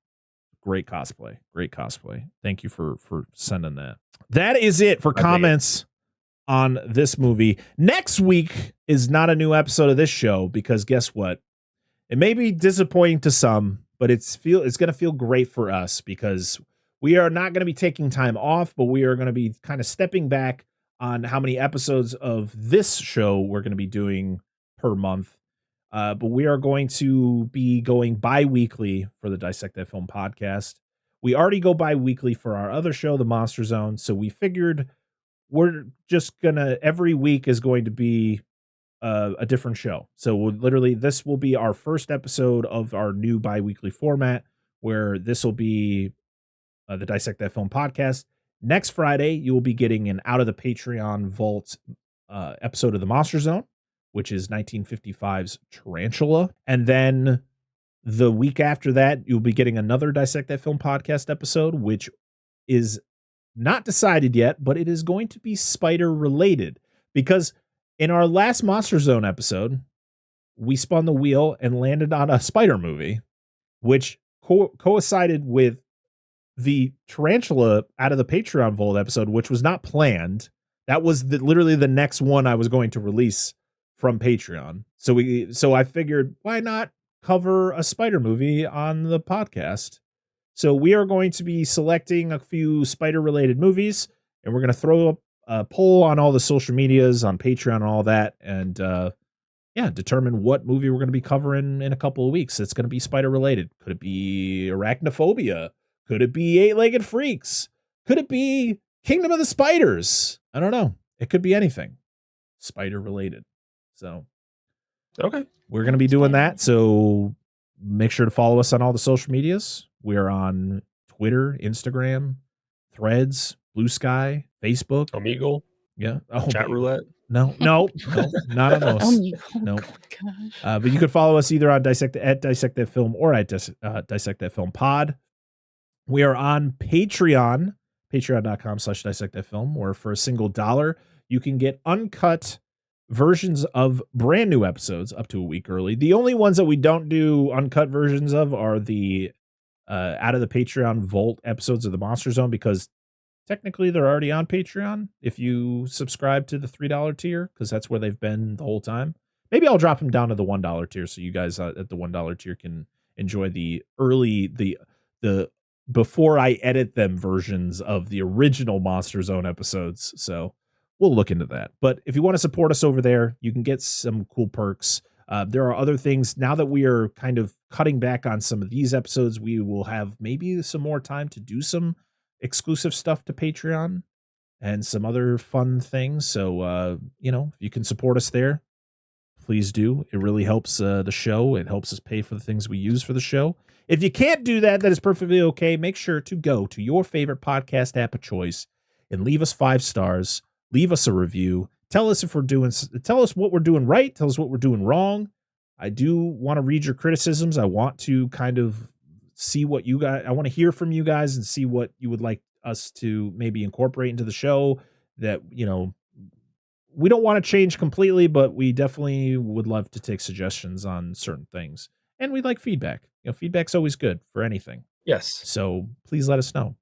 Great cosplay. Thank you for sending that. That is it for comments on this movie. Next week is not a new episode of this show because guess what? It may be disappointing to some, but it's going to feel great for us because we are not going to be taking time off, but we are going to be kind of stepping back on how many episodes of this show we're going to be doing per month. But we are going to be going bi-weekly for the Dissect That Film podcast. We already go bi-weekly for our other show, The Monster Zone. So we figured we're just every week is going to be a different show. So this will be our first episode of our new bi-weekly format, where this will be the Dissect That Film podcast. Next Friday, you will be getting an Out of the Patreon Vault episode of The Monster Zone, which is 1955's Tarantula. And then the week after that, you'll be getting another Dissect That Film podcast episode, which is not decided yet, but it is going to be spider related because in our last Monster Zone episode, we spun the wheel and landed on a spider movie, which coincided with the Tarantula Out of the Patreon Vault episode, which was not planned. That was literally the next one I was going to release from Patreon. So I figured, why not cover a spider movie on the podcast? So we are going to be selecting a few spider related movies, and we're going to throw up a poll on all the social medias, on Patreon and all that, and determine what movie we're going to be covering in a couple of weeks. It's going to be spider related. Could it be Arachnophobia? Could it be Eight-Legged Freaks? Could it be Kingdom of the Spiders? I don't know. It could be anything spider related. So, okay, we're going to be doing that. So make sure to follow us on all the social medias. We are on Twitter, Instagram, Threads, Blue Sky, Facebook, Omegle, yeah, Chat Roulette. No, not on those. No. But you could follow us either on Dissect That Film or at Dissect That Film Pod. We are on Patreon, patreon.com/Dissect That Film, where for a single $1, you can get uncut versions of brand new episodes up to a week early. The only ones that we don't do uncut versions of are the Out of the Patreon Vault episodes of the Monster Zone, because technically they're already on Patreon if you subscribe to the $3 tier, because that's where they've been the whole time. Maybe I'll drop them down to the $1 tier so you guys at the $1 tier can enjoy the early, the before I edit them versions of the original Monster Zone episodes. So we'll look into that. But if you want to support us over there, you can get some cool perks. There are other things now that we are kind of cutting back on some of these episodes. We will have maybe some more time to do some exclusive stuff to Patreon and some other fun things. So, if you can support us there, please do. It really helps the show. It helps us pay for the things we use for the show. If you can't do that, that is perfectly okay. Make sure to go to your favorite podcast app of choice and leave us 5 stars. Leave us a review. Tell us what we're doing right. Tell us what we're doing wrong. I do want to read your criticisms. I want to kind of see what you guys, I want to hear from you guys and see what you would like us to maybe incorporate into the show that, we don't want to change completely, but we definitely would love to take suggestions on certain things. And we'd like feedback. Feedback's always good for anything. Yes. So please let us know.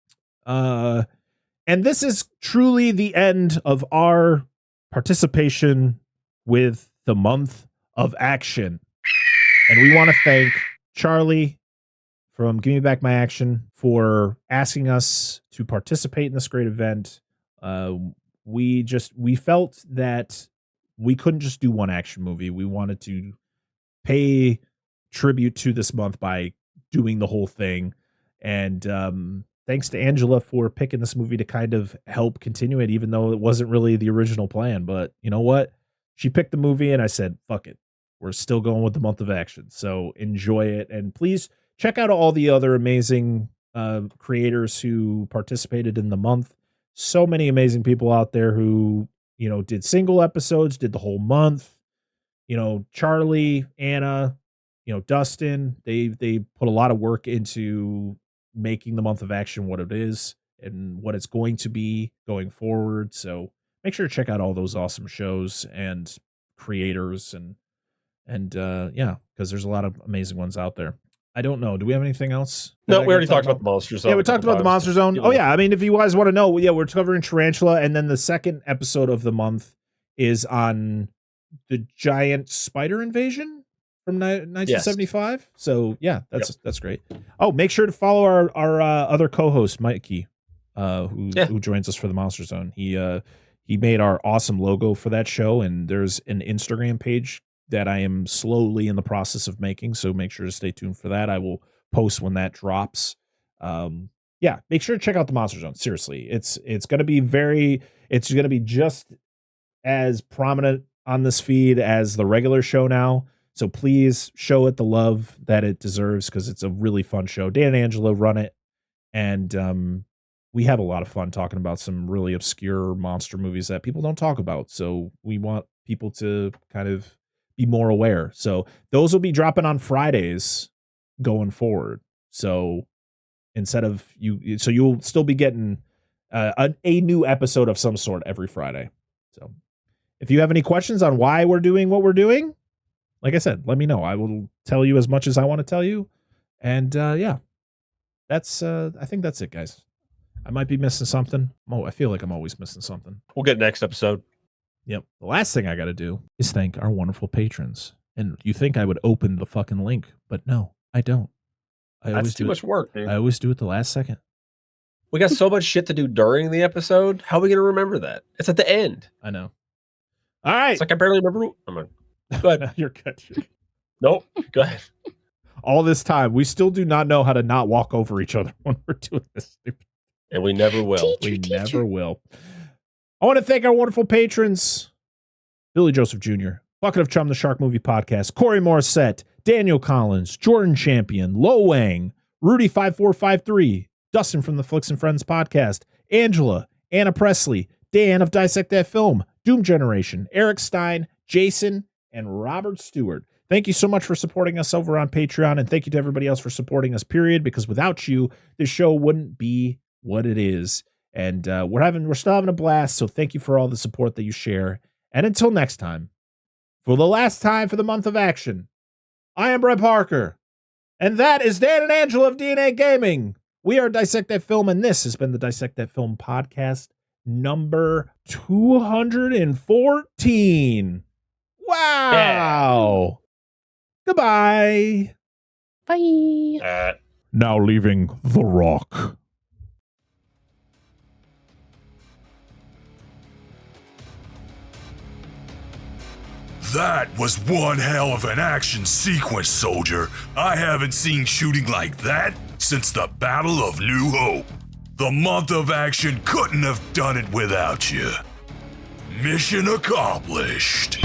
And this is truly the end of our participation with the Month of Action. And we want to thank Charlie from Give Me Back My Action for asking us to participate in this great event. We felt that we couldn't just do one action movie. We wanted to pay tribute to this month by doing the whole thing. And thanks to Angela for picking this movie to kind of help continue it, even though it wasn't really the original plan. But you know what? She picked the movie and I said, fuck it. We're still going with the Month of Action. So enjoy it. And please check out all the other amazing creators who participated in the month. So many amazing people out there who, did single episodes, did the whole month. Charlie, Anna, Dustin, they put a lot of work into making the Month of Action what it is and what it's going to be going forward. So make sure to check out all those awesome shows and creators and because there's a lot of amazing ones out there. I don't know. Do we have anything else? No, we already talked about the Monster Zone. Yeah, we talked about the Monster Zone. Oh, yeah. I mean, if you guys want to know, we're covering Tarantula. And then the second episode of the month is on the giant spider invasion from 1975. Yes. So, yeah, that's great. Oh, make sure to follow our other co-host, Mikey, who joins us for the Monster Zone. He made our awesome logo for that show. And there's an Instagram page that I am slowly in the process of making. So make sure to stay tuned for that. I will post when that drops. Make sure to check out the Monster Zone. Seriously, it's going to be just as prominent on this feed as the regular show now. So please show it the love that it deserves, because it's a really fun show. Dan and Angela run it. And we have a lot of fun talking about some really obscure monster movies that people don't talk about. So we want people to kind of be more aware. So those will be dropping on Fridays going forward. So instead of you'll still be getting a new episode of some sort every Friday. So if you have any questions on why we're doing what we're doing, like I said, let me know. I will tell you as much as I want to tell you. And that's I think that's it, guys. I might be missing something. I feel like I'm always missing something. We'll get next episode. Yep. The last thing I got to do is thank our wonderful patrons. And you think I would open the fucking link, but no, I don't. That's too much work, dude. I always do it the last second. We got so much shit to do during the episode. How are we going to remember that? It's at the end. I know. All right. It's like I barely remember. Go ahead. You're good. Nope. Go ahead. All this time, we still do not know how to not walk over each other when we're doing this. And we never will. Never will. I want to thank our wonderful patrons: Billy Joseph Jr., Bucket of Chum, the Shark Movie Podcast, Corey Morissette, Daniel Collins, Jordan Champion, Lo Wang, Rudy5453, Dustin from the Flicks and Friends Podcast, Angela, Anna Presley, Dan of Dissect That Film, Doom Generation, Eric Stein, Jason, and Robert Stewart. Thank you so much for supporting us over on Patreon, and thank you to everybody else for supporting us, period, because without you, this show wouldn't be what it is. And we're still having a blast, so thank you for all the support that you share. And until next time, for the last time for the Month of Action, I am Brett Parker, and that is Dan and Angela of DNA Gaming. We are Dissect That Film, and this has been the Dissect That Film Podcast number 214. Wow. Yeah. Goodbye. Bye. Now leaving TheRock. That was one hell of an action sequence, soldier. I haven't seen shooting like that since the Battle of New Hope. The Month of Action couldn't have done it without you. Mission accomplished.